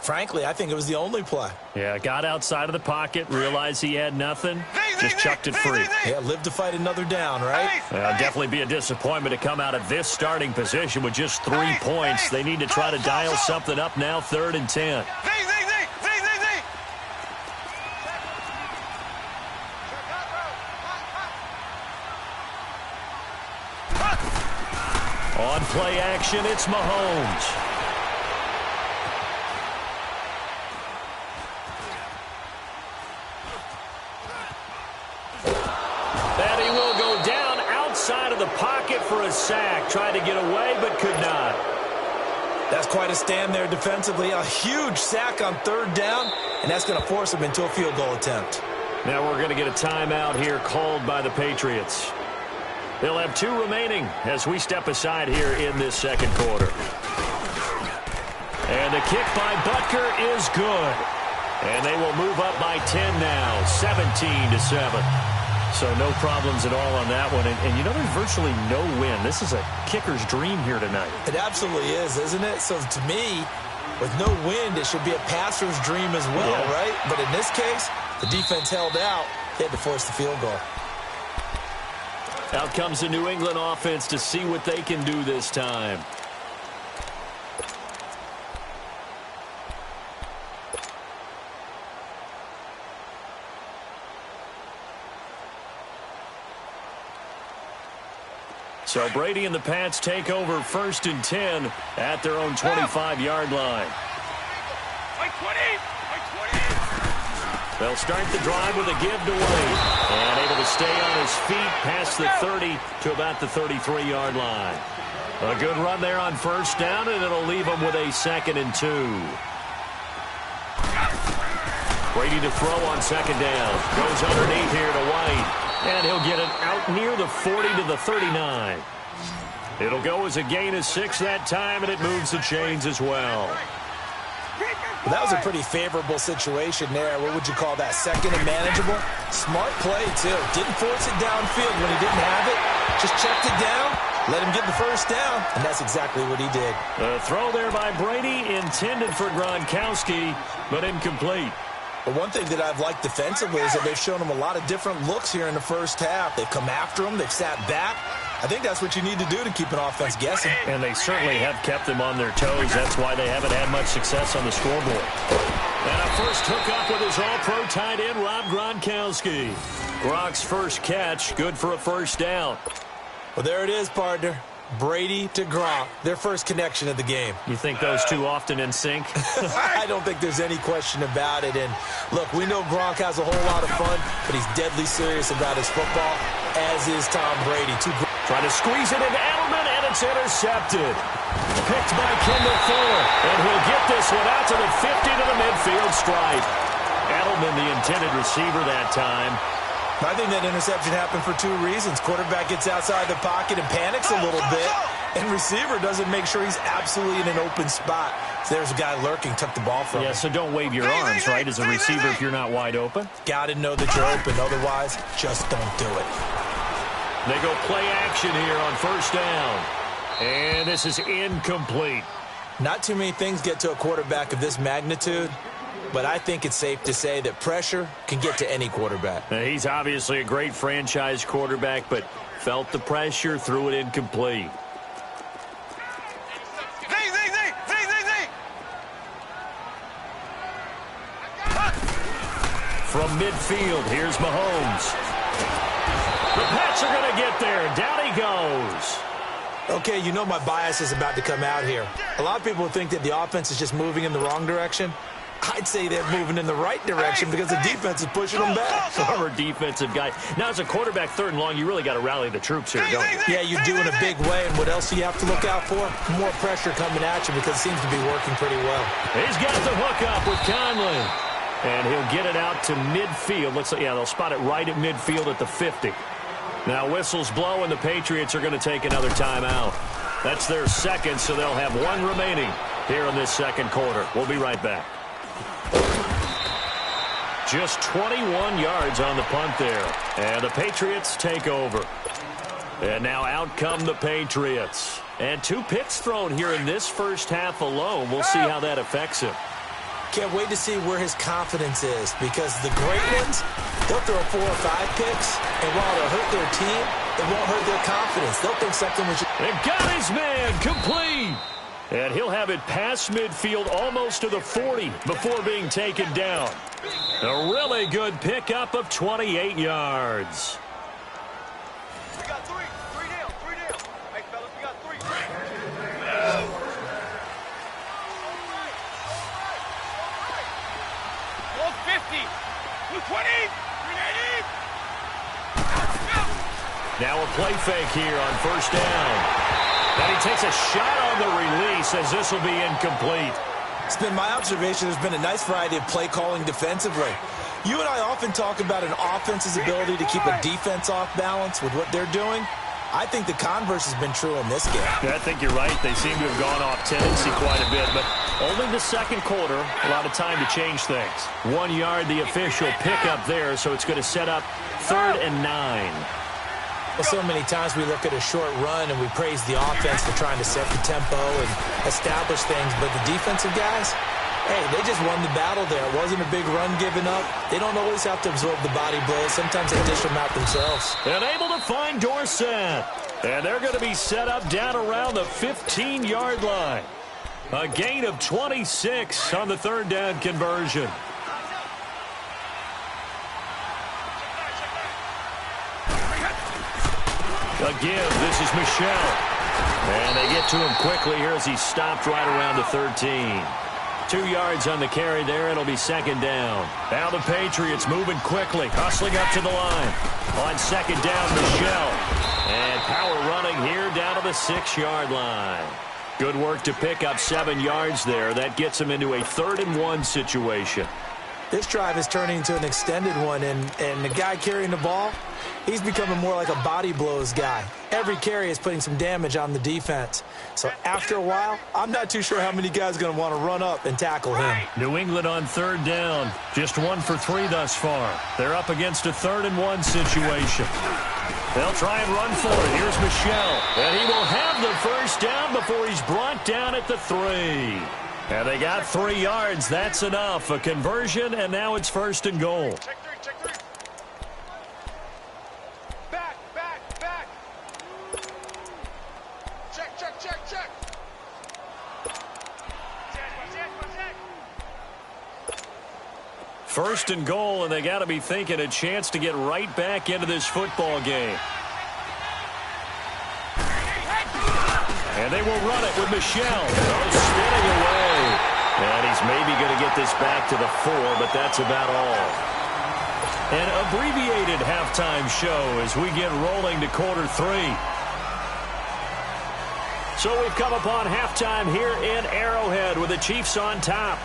frankly, I think it was the only play. Yeah, got outside of the pocket, realized he had nothing, just chucked it free. Yeah, live to fight another down, right? Definitely be a disappointment to come out of this starting position with just 3 points. They need to try to dial something up now, 3rd and 10. On play action, it's Mahomes. And he will go down outside of the pocket for a sack. Tried to get away, but could not. That's quite a stand there defensively. A huge sack on 3rd down, and that's going to force him into a field goal attempt. Now we're going to get a timeout here called by the Patriots. They'll have 2 remaining as we step aside here in this second quarter. And the kick by Butker is good. And they will move up by 10 now, 17-7. So no problems at all on that one. And you know, there's virtually no win. This is a kicker's dream here tonight. It absolutely is, isn't it? So to me, with no wind, it should be a passer's dream as well, right? But in this case, the defense held out. They had to force the field goal. Out comes the New England offense to see what they can do this time. So Brady and the Pats take over 1st and 10 at their own 25-yard line. They'll start the drive with a give to Wade. And able to stay on his feet past the 30 to about the 33-yard line. A good run there on 1st down, and it'll leave them with a 2nd and 2. Brady to throw on 2nd down. Goes underneath here to White. And he'll get it out near the 40 to the 39. It'll go as a gain of 6 that time, and it moves the chains as well. That was a pretty favorable situation there. What would you call that? 2nd and manageable? Smart play, too. Didn't force it downfield when he didn't have it. Just checked it down, let him get the 1st down, and that's exactly what he did. The throw there by Brady intended for Gronkowski, but incomplete. But one thing that I've liked defensively is that they've shown him a lot of different looks here in the 1st half. They've come after him. They've sat back. I think that's what you need to do to keep an offense guessing. And they certainly have kept them on their toes. That's why they haven't had much success on the scoreboard. And a first hookup with his all-pro tight end, Rob Gronkowski. Gronk's first catch, good for a 1st down. Well, there it is, partner. Brady to Gronk, their first connection of the game. You think those two often in sync? I don't think there's any question about it. And, look, we know Gronk has a whole lot of fun, but he's deadly serious about his football, as is Tom Brady. Trying to squeeze it into Edelman, and it's intercepted. Picked by Kendall Fuller, and he'll get this one out to the 50 to the midfield stripe. Edelman, the intended receiver that time. I think that interception happened for 2 reasons. Quarterback gets outside the pocket and panics a little bit, and receiver doesn't make sure he's absolutely in an open spot. So there's a guy lurking, took the ball from him. Yeah, so don't wave your arms, right, as a receiver if you're not wide open. Got to know that you're open. Otherwise, just don't do it. They go play action here on 1st down. And this is incomplete. Not too many things get to a quarterback of this magnitude, but I think it's safe to say that pressure can get to any quarterback. Now, he's obviously a great franchise quarterback, but felt the pressure, threw it incomplete. From midfield, here's Mahomes. The Pats are going to get there. Down he goes. Okay, you know my bias is about to come out here. A lot of people think that the offense is just moving in the wrong direction. I'd say they're moving in the right direction because the defense is pushing them back. Former defensive guy. Now, as a quarterback, 3rd and long, you really got to rally the troops here, don't you? Yeah, you do in a big way. And what else do you have to look out for? More pressure coming at you because it seems to be working pretty well. He's got the hook up with Conley. And he'll get it out to midfield. Looks like, yeah, they'll spot it right at midfield at the 50. Now, whistles blow, and the Patriots are going to take another timeout. That's their 2nd, so they'll have 1 remaining here in this 2nd quarter. We'll be right back. Just 21 yards on the punt there. And the Patriots take over. And now out come the Patriots. And 2 picks thrown here in this 1st half alone. We'll see how that affects him. Can't wait to see where his confidence is because the great ones, they'll throw 4 or 5 picks, and while it'll hurt their team, it won't hurt their confidence. They'll think something was... They've got his man complete. And he'll have it past midfield almost to the 40 before being taken down. A really good pickup of 28 yards. We got 3. 3 down. 3 down. Hey, fellas, we got 3. 50. 220. 380. Now a play fake here on 1st down. And he takes a shot on the release as this will be incomplete. It's been my observation there's been a nice variety of play calling defensively. You and I often talk about an offense's ability to keep a defense off balance with what they're doing. I think the converse has been true in this game. Yeah, I think you're right. They seem to have gone off tendency quite a bit, but only the second quarter, a lot of time to change things. 1 yard, the official pickup there, so it's going to set up 3rd and 9. Well, so many times we look at a short run and we praise the offense for trying to set the tempo and establish things, but the defensive guys, hey, they just won the battle there. It wasn't a big run given up. They don't always have to absorb the body blows. Sometimes they dish them out themselves. And able to find Dorsett. And they're going to be set up down around the 15-yard line. A gain of 26 on the 3rd down conversion. Again, this is Michel. And they get to him quickly here as he's stopped right around the 13. 2 yards on the carry there. It'll be 2nd down. Now the Patriots moving quickly, hustling up to the line. On 2nd down, Michel. And power running here down to the 6-yard line. Good work to pick up 7 yards there. That gets him into a 3rd and 1 situation. This drive is turning into an extended one, and the guy carrying the ball, he's becoming more like a body blows guy. Every carry is putting some damage on the defense. So after a while, I'm not too sure how many guys are going to want to run up and tackle him. New England on 3rd down. Just 1 for 3 thus far. They're up against a 3rd and 1 situation. They'll try and run for it. Here's Michel. And he will have the 1st down before he's brought down at the 3. And they got 3 yards. That's enough. A conversion, and now it's 1st and goal. Check 3. Back. Check. First and goal, and they got to be thinking a chance to get right back into this football game. And they will run it with Michel. Spinning away. And he's maybe going to get this back to the 4, but that's about all. An abbreviated halftime show as we get rolling to quarter 3. So we've come upon halftime here in Arrowhead with the Chiefs on top.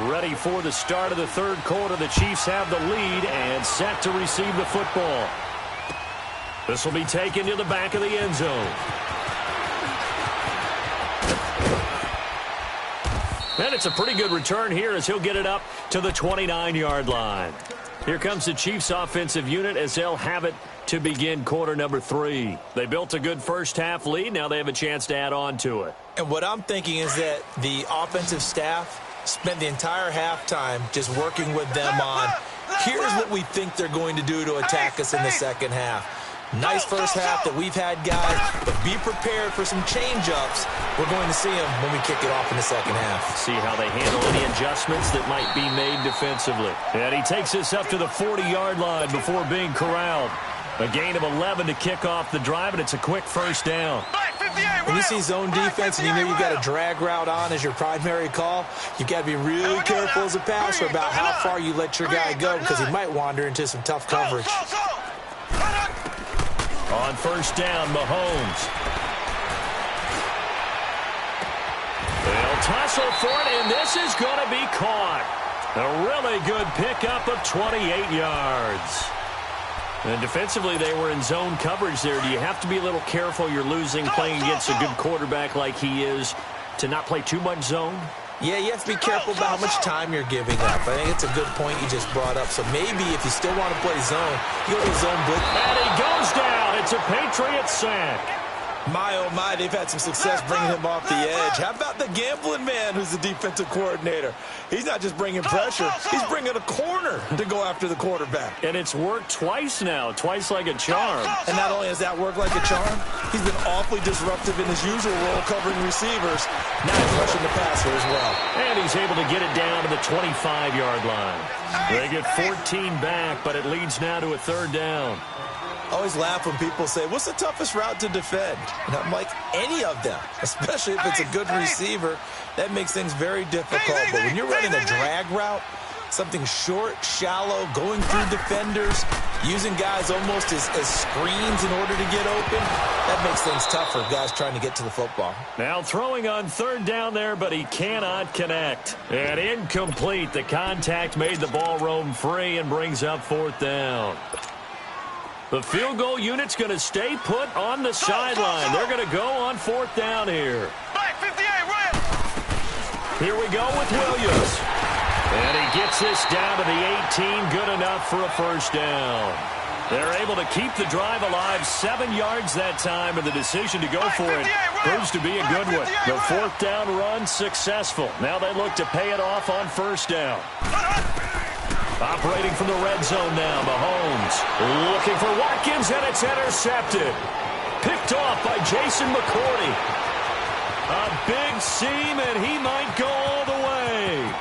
Ready for the start of the 3rd quarter. The Chiefs have the lead and set to receive the football. This will be taken to the back of the end zone. And it's a pretty good return here as he'll get it up to the 29-yard line. Here comes the Chiefs offensive unit as they'll have it to begin quarter number 3. They built a good first-half lead. Now they have a chance to add on to it. And what I'm thinking is that the offensive staff spent the entire halftime just working with them on, here's what we think they're going to do to attack us in the second half. Nice first half that we've had, guys, but be prepared for some change-ups. We're going to see them when we kick it off in the second half. See how they handle any adjustments that might be made defensively. And he takes this up to the 40-yard line before being corralled. A gain of 11 to kick off the drive, and it's a quick 1st down. When you see zone defense and you know you've got a drag route on as your primary call, you've got to be really careful as a passer about how far you let your guy go because he might wander into some tough coverage. On 1st down, Mahomes. They'll tussle for it, and this is going to be caught. A really good pickup of 28 yards. And defensively, they were in zone coverage there. Do you have to be a little careful you're losing playing against a good quarterback like he is to not play too much zone? Yeah, you have to be careful about how much time you're giving up. I think it's a good point you just brought up. So maybe if you still want to play zone, you go to zone blitz. And he goes down. It's a Patriot sack. My, oh, my, they've had some success bringing him off the edge. How about the gambling man who's the defensive coordinator? He's not just bringing pressure. He's bringing a corner to go after the quarterback. And it's worked twice now, twice like a charm. And not only has that worked like a charm, he's been awfully disruptive in his usual role covering receivers. Now he's rushing the passer as well. And he's able to get it down to the 25-yard line. They get 14 back, but it leads now to a 3rd down. I always laugh when people say, what's the toughest route to defend? And I'm like, any of them, especially if it's a good receiver. That makes things very difficult. But when you're running a drag route, something short, shallow, going through defenders, using guys almost as screens in order to get open, that makes things tough for guys trying to get to the football. Now throwing on 3rd down there, but he cannot connect. And incomplete. The contact made the ball roam free and brings up 4th down. The field goal unit's going to stay put on the sideline. They're going to go on 4th down here. Back 58, right. Here we go with Williams. And he gets this down to the 18, good enough for a 1st down. They're able to keep the drive alive, 7 yards that time, and the decision to go for it proves to be a good one. The 4th down run successful. Now they look to pay it off on 1st down. Operating from the red zone now, Mahomes looking for Watkins, and it's intercepted. Picked off by Jason McCourty. A big seam, and he might go all the way.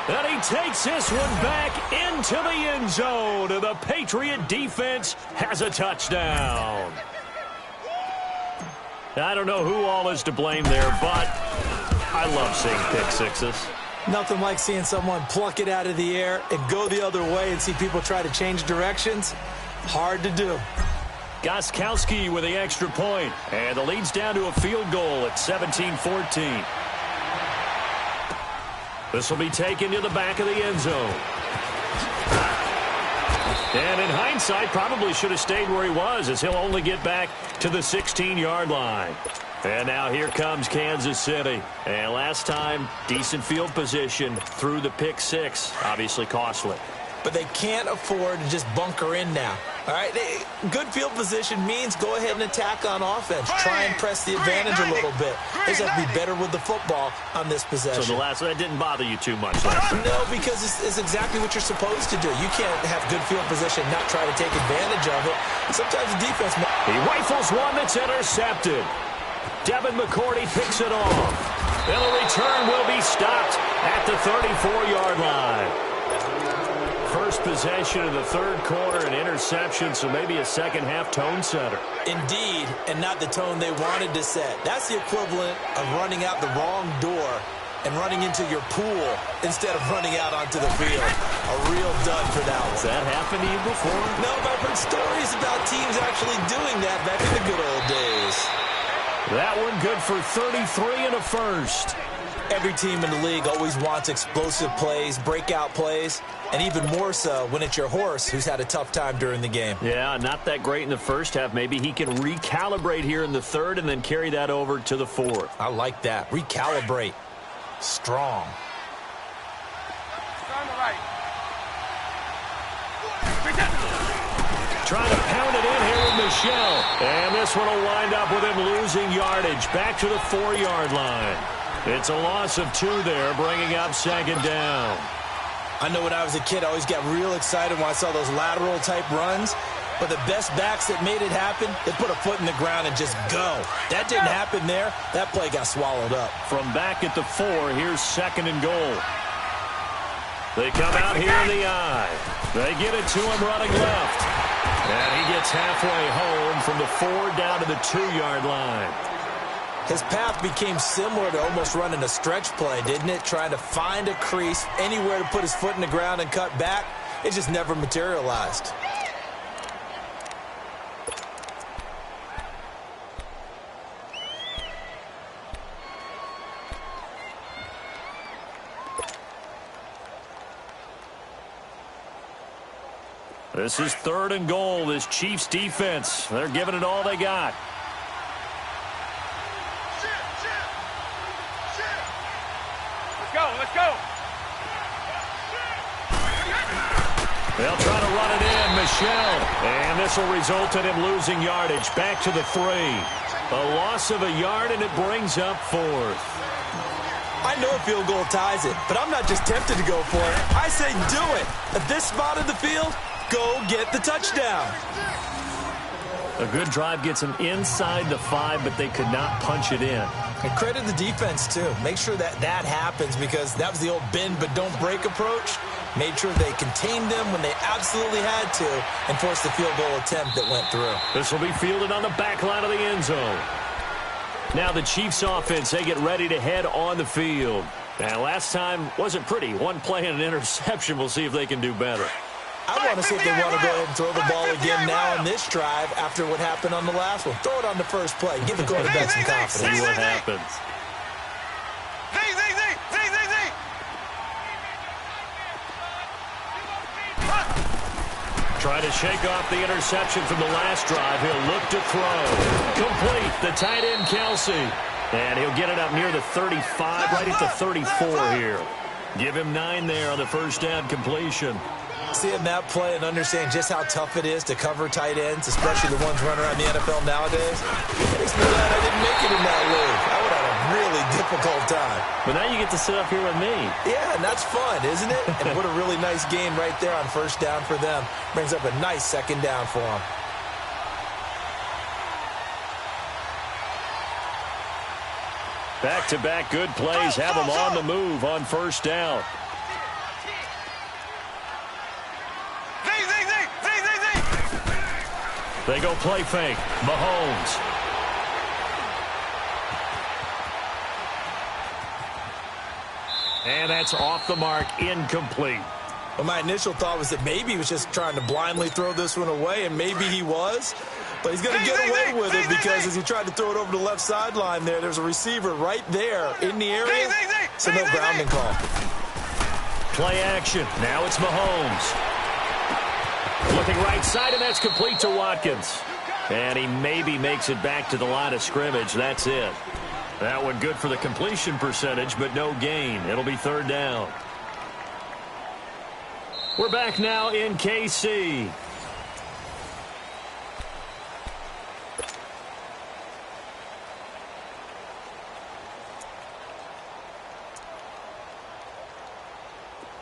And he takes this one back into the end zone. And the Patriot defense has a touchdown. I don't know who all is to blame there, but I love seeing pick sixes. Nothing like seeing someone pluck it out of the air and go the other way and see people try to change directions. Hard to do. Gostkowski with the extra point. And the lead's down to a field goal at 17-14. This will be taken to the back of the end zone. And in hindsight, probably should have stayed where he was, as he'll only get back to the 16-yard line. And now here comes Kansas City. And last time, decent field position through the pick six. Obviously costly. But they can't afford to just bunker in now. All right, good field position means go ahead and attack on offense. Try and press the advantage a little bit. They just have to be better with the football on this possession. So the last one, that didn't bother you too much last time? No, because it's exactly what you're supposed to do. You can't have good field position and not try to take advantage of it. Sometimes the defense... He rifles one that's intercepted. Devin McCourty picks it off. And the return will be stopped at the 34-yard line. First possession of the third quarter, an interception, so maybe a second-half tone setter. Indeed, and not the tone they wanted to set. That's the equivalent of running out the wrong door and running into your pool instead of running out onto the field. A real dud for that one. Has that happened to you before? No, but I've heard stories about teams actually doing that back in the good old days. That one good for 33 and a first. Every team in the league always wants explosive plays, breakout plays, and even more so when it's your horse who's had a tough time during the game. Yeah, not that great in the first half. Maybe he can recalibrate here in the third and then carry that over to the fourth. I like that. Recalibrate. Strong. On the right. Trying to pound it in here with Michel. And this one will wind up with him losing yardage back to the 4-yard line. It's a loss of 2 there, bringing up second down. I know when I was a kid, I always got real excited when I saw those lateral-type runs. But the best backs that made it happen, they put a foot in the ground and just go. That didn't happen there. That play got swallowed up. From back at the 4, here's second and goal. They come out here in the eye. They get it to him running left. And he gets halfway home from the 4 down to the 2-yard line. His path became similar to almost running a stretch play, didn't it? Trying to find a crease, anywhere to put his foot in the ground and cut back. It just never materialized. This is third and goal. This Chiefs defense, they're giving it all they got. Let's go. They'll try to run it in, Michel. And this will result in him losing yardage back to the 3. A loss of a yard, and it brings up fourth. I know a field goal ties it, but I'm not just tempted to go for it. I say do it. At this spot of the field, go get the touchdown. A good drive gets them inside the 5, but they could not punch it in. And credit the defense, too. Make sure that that happens, because that was the old bend but don't break approach. Made sure they contained them when they absolutely had to and forced the field goal attempt that went through. This will be fielded on the back line of the end zone. Now the Chiefs offense, they get ready to head on the field. And last time wasn't pretty. One play and an interception. We'll see if they can do better. I want to see if they want to go ahead and throw the ball again now on this drive after what happened on the last one. Throw it on the first play. Give the quarterback some confidence. See what happens. Trying to shake off the interception from the last drive. He'll look to throw. Complete. The tight end, Kelsey. And he'll get it up near the 35, right at the 34 here. Give him 9 there on the first down completion. Seeing that play and understand just how tough it is to cover tight ends, especially the ones running around the NFL nowadays, it makes me glad I didn't make it in that league. I would have a really difficult time. But now you get to sit up here with me. Yeah, and that's fun, isn't it? And what a really nice game right there on first down for them. Brings up a nice second down for them. Back-to-back good plays have them on the move on first down. They go play fake. Mahomes. And that's off the mark, incomplete. Well, my initial thought was that maybe he was just trying to blindly throw this one away, and maybe he was. But he's going to get away with it because as he tried to throw it over the left sideline there's a receiver right there in the area. So no grounding call. Play action. Now it's Mahomes. Looking right side, and that's complete to Watkins. And he maybe makes it back to the line of scrimmage. That's it. That one good for the completion percentage, but no gain. It'll be third down. We're back now in KC.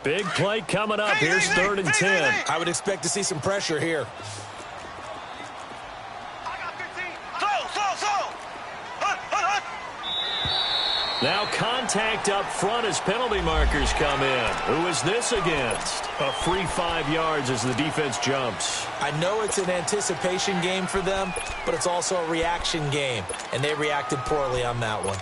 Big play coming up. Here's 3rd and 10. I would expect to see some pressure here. Now contact up front as penalty markers come in. Who is this against? A free 5 yards as the defense jumps. I know it's an anticipation game for them, but it's also a reaction game, and they reacted poorly on that one.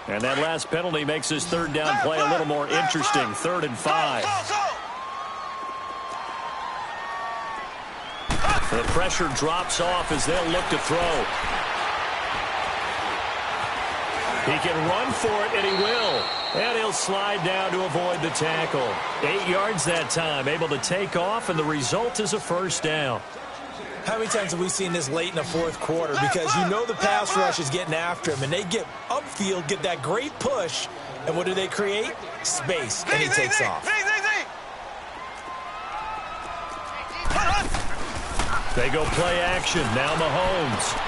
And that last penalty makes this third down play a little more interesting. 3rd and 5. The pressure drops off as they'll look to throw. He can run for it, and he will. And he'll slide down to avoid the tackle. 8 yards that time, able to take off, and the result is a first down. How many times have we seen this late in the fourth quarter? Because you know the pass rush is getting after him, and they get upfield, get that great push, and what do they create? Space, and he takes off. They go play action. Now Mahomes.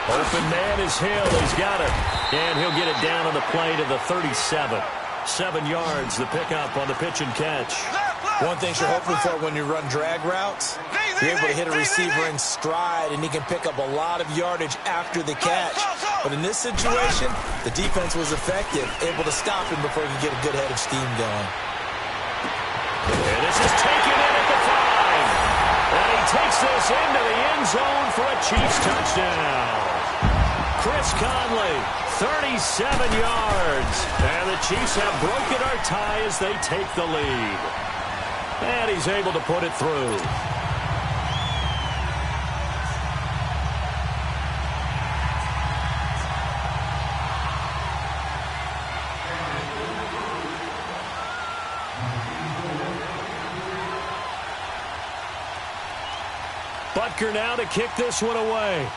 Open man is Hill. He's got it. And he'll get it down on the play to the 37. 7 yards, the pickup on the pitch and catch. One thing you're hoping for when you run drag routes, you're able to hit a receiver in stride, and he can pick up a lot of yardage after the catch. But in this situation, the defense was effective, able to stop him before he could get a good head of steam going. And this is taken in at the 5. And he takes this into the end zone for a Chiefs touchdown. Chris Conley, 37 yards. And the Chiefs have broken our tie as they take the lead. And he's able to put it through. Butker now to kick this one away.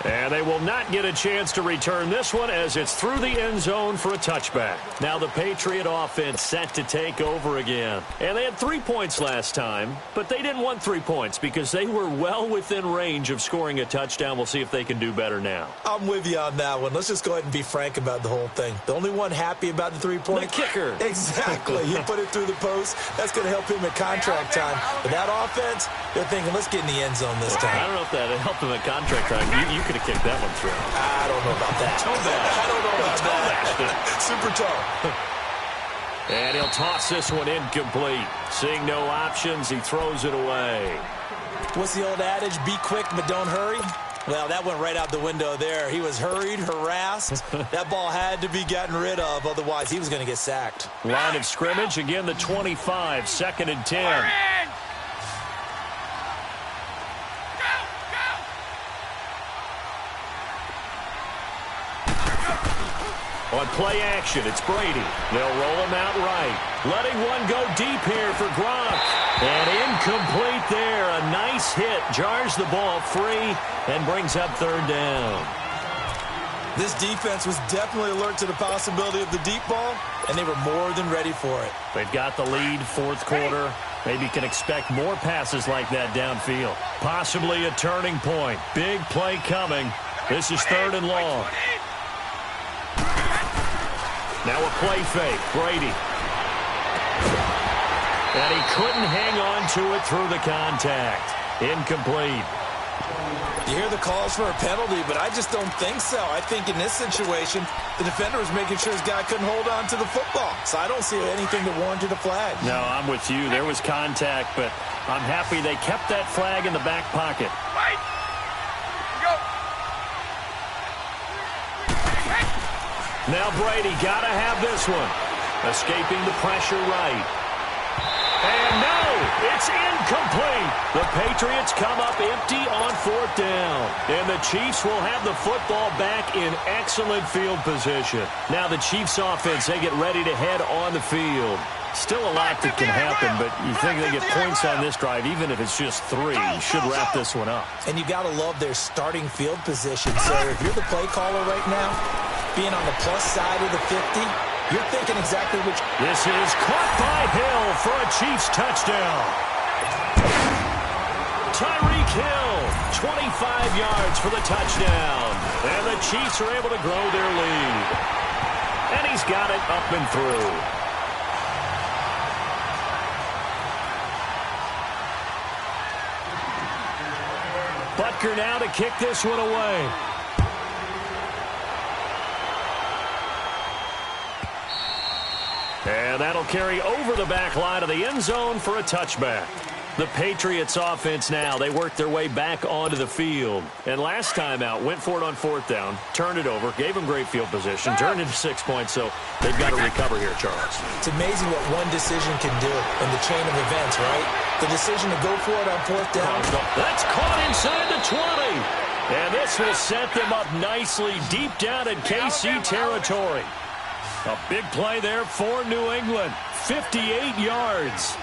And they will not get a chance to return this one as it's through the end zone for a touchback. Now the Patriot offense set to take over again. And they had 3 points last time, but they didn't want 3 points because they were well within range of scoring a touchdown. We'll see if they can do better now. I'm with you on that one. Let's just go ahead and be frank about the whole thing. The only one happy about the 3 point? The kicker. Exactly. He put it through the post. That's going to help him at contract time. But that offense, they're thinking, let's get in the end zone this time. I don't know if that helped him at contract time. You could have kicked that one through. I don't know about that. I don't know about that. Super tall. And he'll toss this one incomplete. Seeing no options, he throws it away. What's the old adage? Be quick, but don't hurry. Well, that went right out the window there. He was hurried, harassed. That ball had to be gotten rid of, otherwise he was going to get sacked. Line of scrimmage, again the 25, 2nd and 10. On play action, it's Brady. They'll roll him out right. Letting one go deep here for Gronk. And incomplete there. A nice hit. Jars the ball free and brings up third down. This defense was definitely alert to the possibility of the deep ball, and they were more than ready for it. They've got the lead, fourth quarter. Maybe can expect more passes like that downfield. Possibly a turning point. Big play coming. This is third and long. Now a play fake. Brady. And he couldn't hang on to it through the contact. Incomplete. You hear the calls for a penalty, but I just don't think so. I think in this situation, the defender was making sure his guy couldn't hold on to the football. So I don't see anything that warranted a flag. No, I'm with you. There was contact, but I'm happy they kept that flag in the back pocket. Right. Go. Now Brady got to have this one. Escaping the pressure right. And no, it's incomplete. The Patriots come up empty on fourth down. And the Chiefs will have the football back in excellent field position. Now the Chiefs offense, they get ready to head on the field. Still a lot that can happen, but you think they get points on this drive, even if it's just 3. You should wrap this one up. And you got to love their starting field position. So if you're the play caller right now, being on the plus side of the 50, you're thinking exactly which. This is caught by Hill for a Chiefs touchdown. Tyreek Hill, 25 yards for the touchdown. And the Chiefs are able to grow their lead. And he's got it up and through. Butker now to kick this one away. And that'll carry over the back line of the end zone for a touchback. The Patriots offense now, they worked their way back onto the field. And last time out, went for it on fourth down, turned it over, gave them great field position, turned into 6 points, so they've got to recover here, Charles. It's amazing what one decision can do in the chain of events, right? The decision to go for it on fourth down. That's caught inside the 20. And this will set them up nicely deep down in KC territory. A big play there for New England. 58 yards.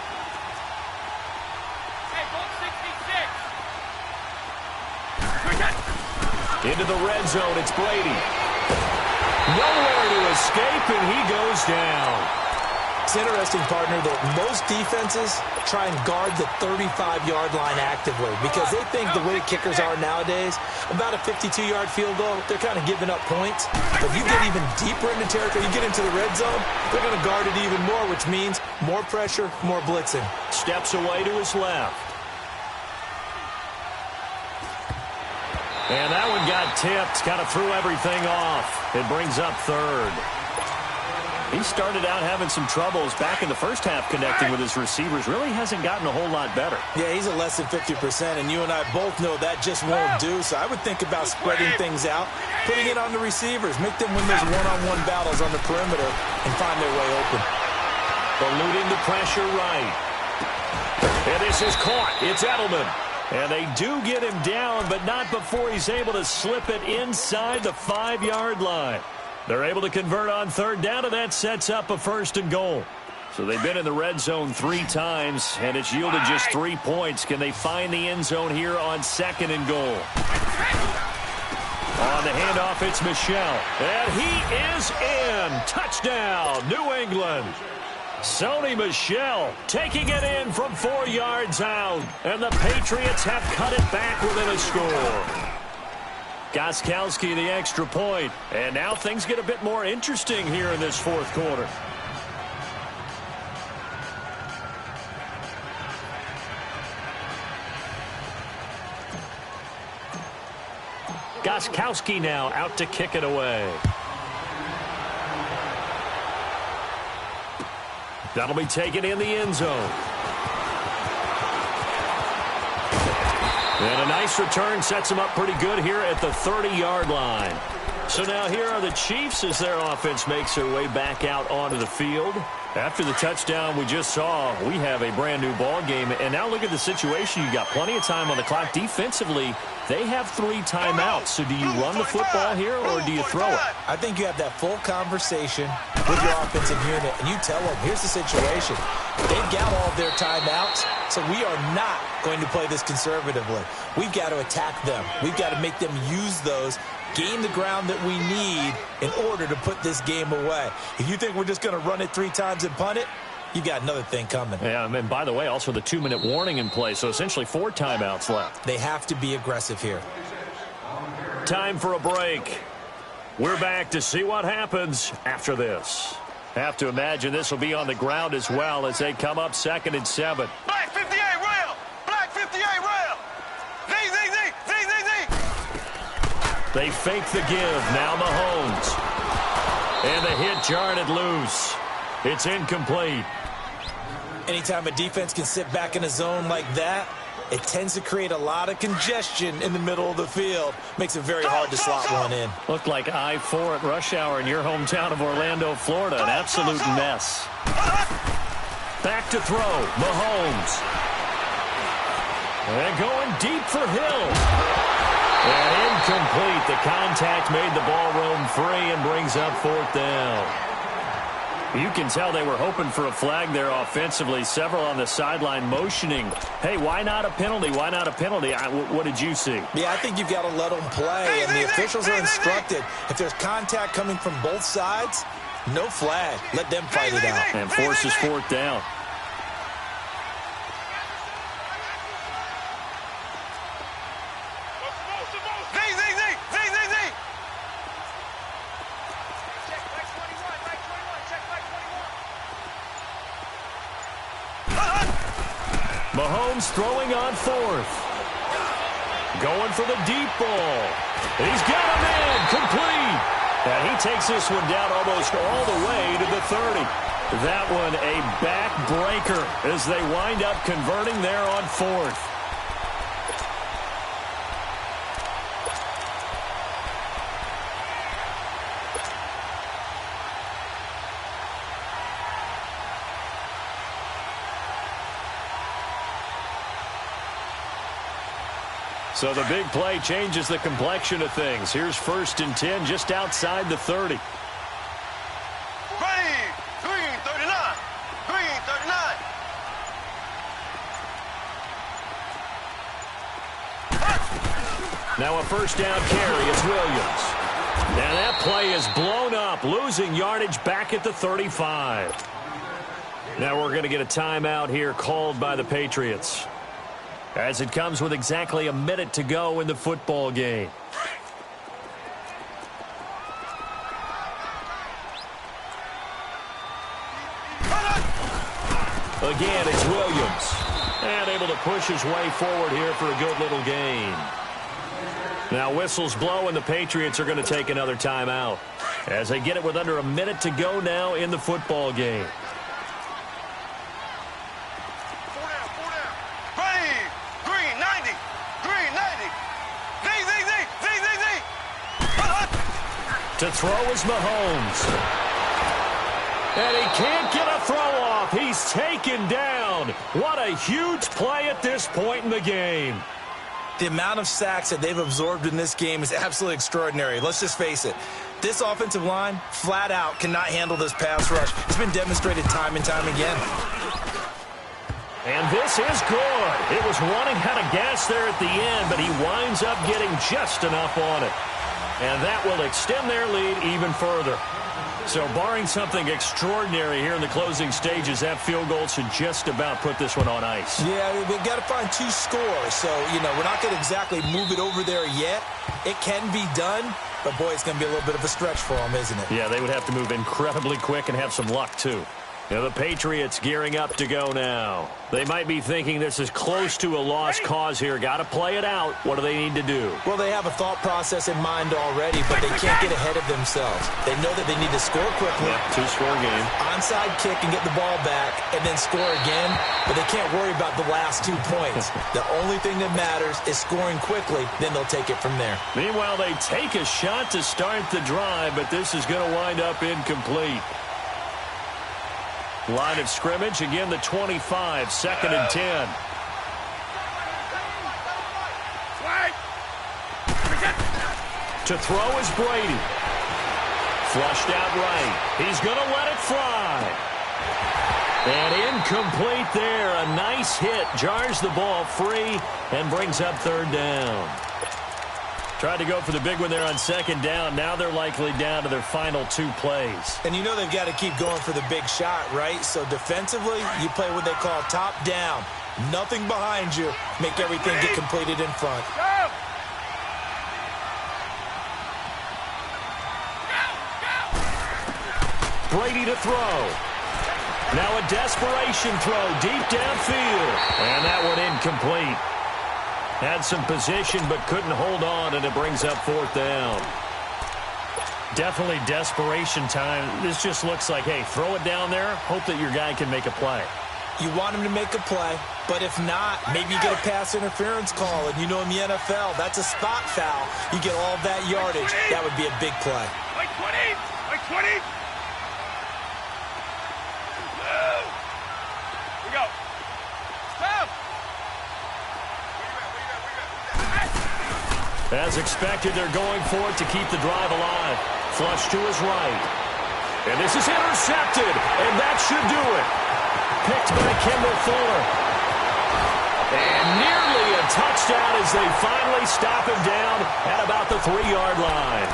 Into the red zone, it's Brady. Nowhere to escape, and he goes down. It's interesting, partner, that most defenses try and guard the 35-yard line actively because they think the way kickers are nowadays, about a 52-yard field goal, they're kind of giving up points. But you get even deeper into territory, you get into the red zone, they're going to guard it even more, which means more pressure, more blitzing. Steps away to his left. And that one got tipped, kind of threw everything off. It brings up third. He started out having some troubles back in the first half connecting with his receivers. Really hasn't gotten a whole lot better. Yeah, he's at less than 50%, and you and I both know that just won't do. So I would think about spreading things out, putting it on the receivers, make them win those one-on-one battles on the perimeter and find their way open. Eluding the pressure right. And this is caught. It's Edelman. And they do get him down, but not before he's able to slip it inside the 5-yard line. They're able to convert on third down, and that sets up a first and goal. So they've been in the red zone 3 times, and it's yielded just 3 points. Can they find the end zone here on second and goal? On the handoff, it's Michel. And he is in. Touchdown, New England. Sony Michel taking it in from 4 yards out. And the Patriots have cut it back within a score. Gostkowski the extra point. And now things get a bit more interesting here in this fourth quarter. Gostkowski now out to kick it away. That'll be taken in the end zone. And a nice return sets them up pretty good here at the 30-yard line. So now here are the Chiefs as their offense makes their way back out onto the field. After the touchdown we just saw, we have a brand new ball game. And now look at the situation. You got plenty of time on the clock. Defensively, they have 3 timeouts. So do you run the football here or do you throw it? I think you have that full conversation with your offensive unit, and you tell them, here's the situation. They've got all of their timeouts, so we are not going to play this conservatively. We've got to attack them. We've got to make them use those, gain the ground that we need in order to put this game away. If you think we're just going to run it 3 times and punt it, you got another thing coming. Yeah, and by the way, also the 2-minute warning in play, so essentially 4 timeouts left. They have to be aggressive here. Time for a break. We're back to see what happens after this. Have to imagine this will be on the ground as well as they come up 2nd and 7. Black 58 rail! Black 58 rail! Z, Z, Z, Z, Z, Z! They fake the give. Now Mahomes. And the hit jarred it loose. It's incomplete. Anytime a defense can sit back in a zone like that, it tends to create a lot of congestion in the middle of the field. Makes it very hard to slot one in. Looked like I-4 at rush hour in your hometown of Orlando, Florida. An absolute mess. Back to throw. Mahomes. And going deep for Hill. And incomplete. The contact made the ball roam free and brings up 4th down. You can tell they were hoping for a flag there offensively. Several on the sideline motioning. Hey, why not a penalty? Why not a penalty? What did you see? Yeah, I think you've got to let them play. And the officials are instructed. If there's contact coming from both sides, no flag. Let them fight it out. And forces 4th down. Mahomes throwing on 4th. Going for the deep ball. He's got him in. Complete. And he takes this one down almost all the way to the 30. That one a backbreaker as they wind up converting there on 4th. So the big play changes the complexion of things. Here's 1st and 10 just outside the 30. Ready! Green 39! Green 39! Now a 1st down carry. It's Williams. And that play is blown up, losing yardage back at the 35. Now we're going to get a timeout here called by the Patriots, as it comes with exactly a minute to go in the football game. Again, it's Williams. And able to push his way forward here for a good little gain. Now whistles blow, and the Patriots are going to take another timeout as they get it with under a minute to go now in the football game. To throw is Mahomes. And he can't get a throw off. He's taken down. What a huge play at this point in the game. The amount of sacks that they've absorbed in this game is absolutely extraordinary. Let's just face it. This offensive line, flat out, cannot handle this pass rush. It's been demonstrated time and time again. And this is good. It was running out of gas there at the end, but he winds up getting just enough on it. And that will extend their lead even further. So barring something extraordinary here in the closing stages, that field goal should just about put this one on ice. Yeah, we've got to find 2 scores. So, we're not going to exactly move it over there yet. It can be done, but, boy, it's going to be a little bit of a stretch for them, isn't it? Yeah, they would have to move incredibly quick and have some luck, too. Now the Patriots gearing up to go now. They might be thinking this is close to a lost cause here. Got to play it out. What do they need to do? Well, they have a thought process in mind already, but they can't get ahead of themselves. They know that they need to score quickly. Yeah, 2-score game. Onside kick and get the ball back and then score again, but they can't worry about the last 2 points. The only thing that matters is scoring quickly, then they'll take it from there. Meanwhile, they take a shot to start the drive, but this is going to wind up incomplete. Line of scrimmage, again the 25, 2nd and 10. To throw is Brady. Flushed out right. He's going to let it fly. And incomplete there. A nice hit. Jars the ball free and brings up 3rd down. Tried to go for the big one there on 2nd down. Now they're likely down to their final 2 plays. And you know they've got to keep going for the big shot, right? So defensively, you play what they call top down. Nothing behind you. Make everything get completed in front. Brady to throw. Now a desperation throw deep downfield. And that one incomplete. Had some position but couldn't hold on, and it brings up 4th down. Definitely desperation time. This just looks like, hey, throw it down there, hope that your guy can make a play. You want him to make a play, but if not, maybe you get a pass interference call, and you know in the NFL, that's a spot foul. You get all that yardage. That would be a big play. Like 20! Like 20! We go. Stop! As expected, they're going for it to keep the drive alive. Flush to his right. And this is intercepted, and that should do it. Picked by Kendall Fuller. And nearly a touchdown as they finally stop him down at about the 3-yard line.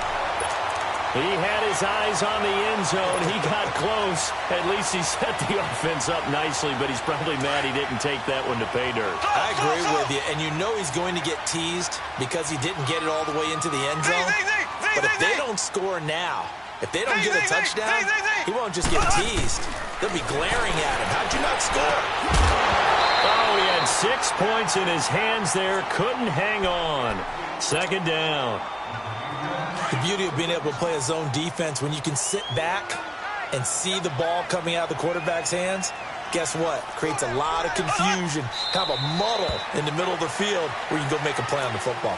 He had his eyes on the end zone. He got close. At least he set the offense up nicely, but he's probably mad he didn't take that one to pay dirt. I agree with you, and you know he's going to get teased because he didn't get it all the way into the end zone. But if they don't score now, if they don't get a touchdown, he won't just get teased. They'll be glaring at him. How'd you not score? Oh, he had 6 points in his hands there. Couldn't hang on. 2nd down. The beauty of being able to play a zone defense when you can sit back and see the ball coming out of the quarterback's hands, guess what? Creates a lot of confusion, kind of a muddle in the middle of the field where you can go make a play on the football.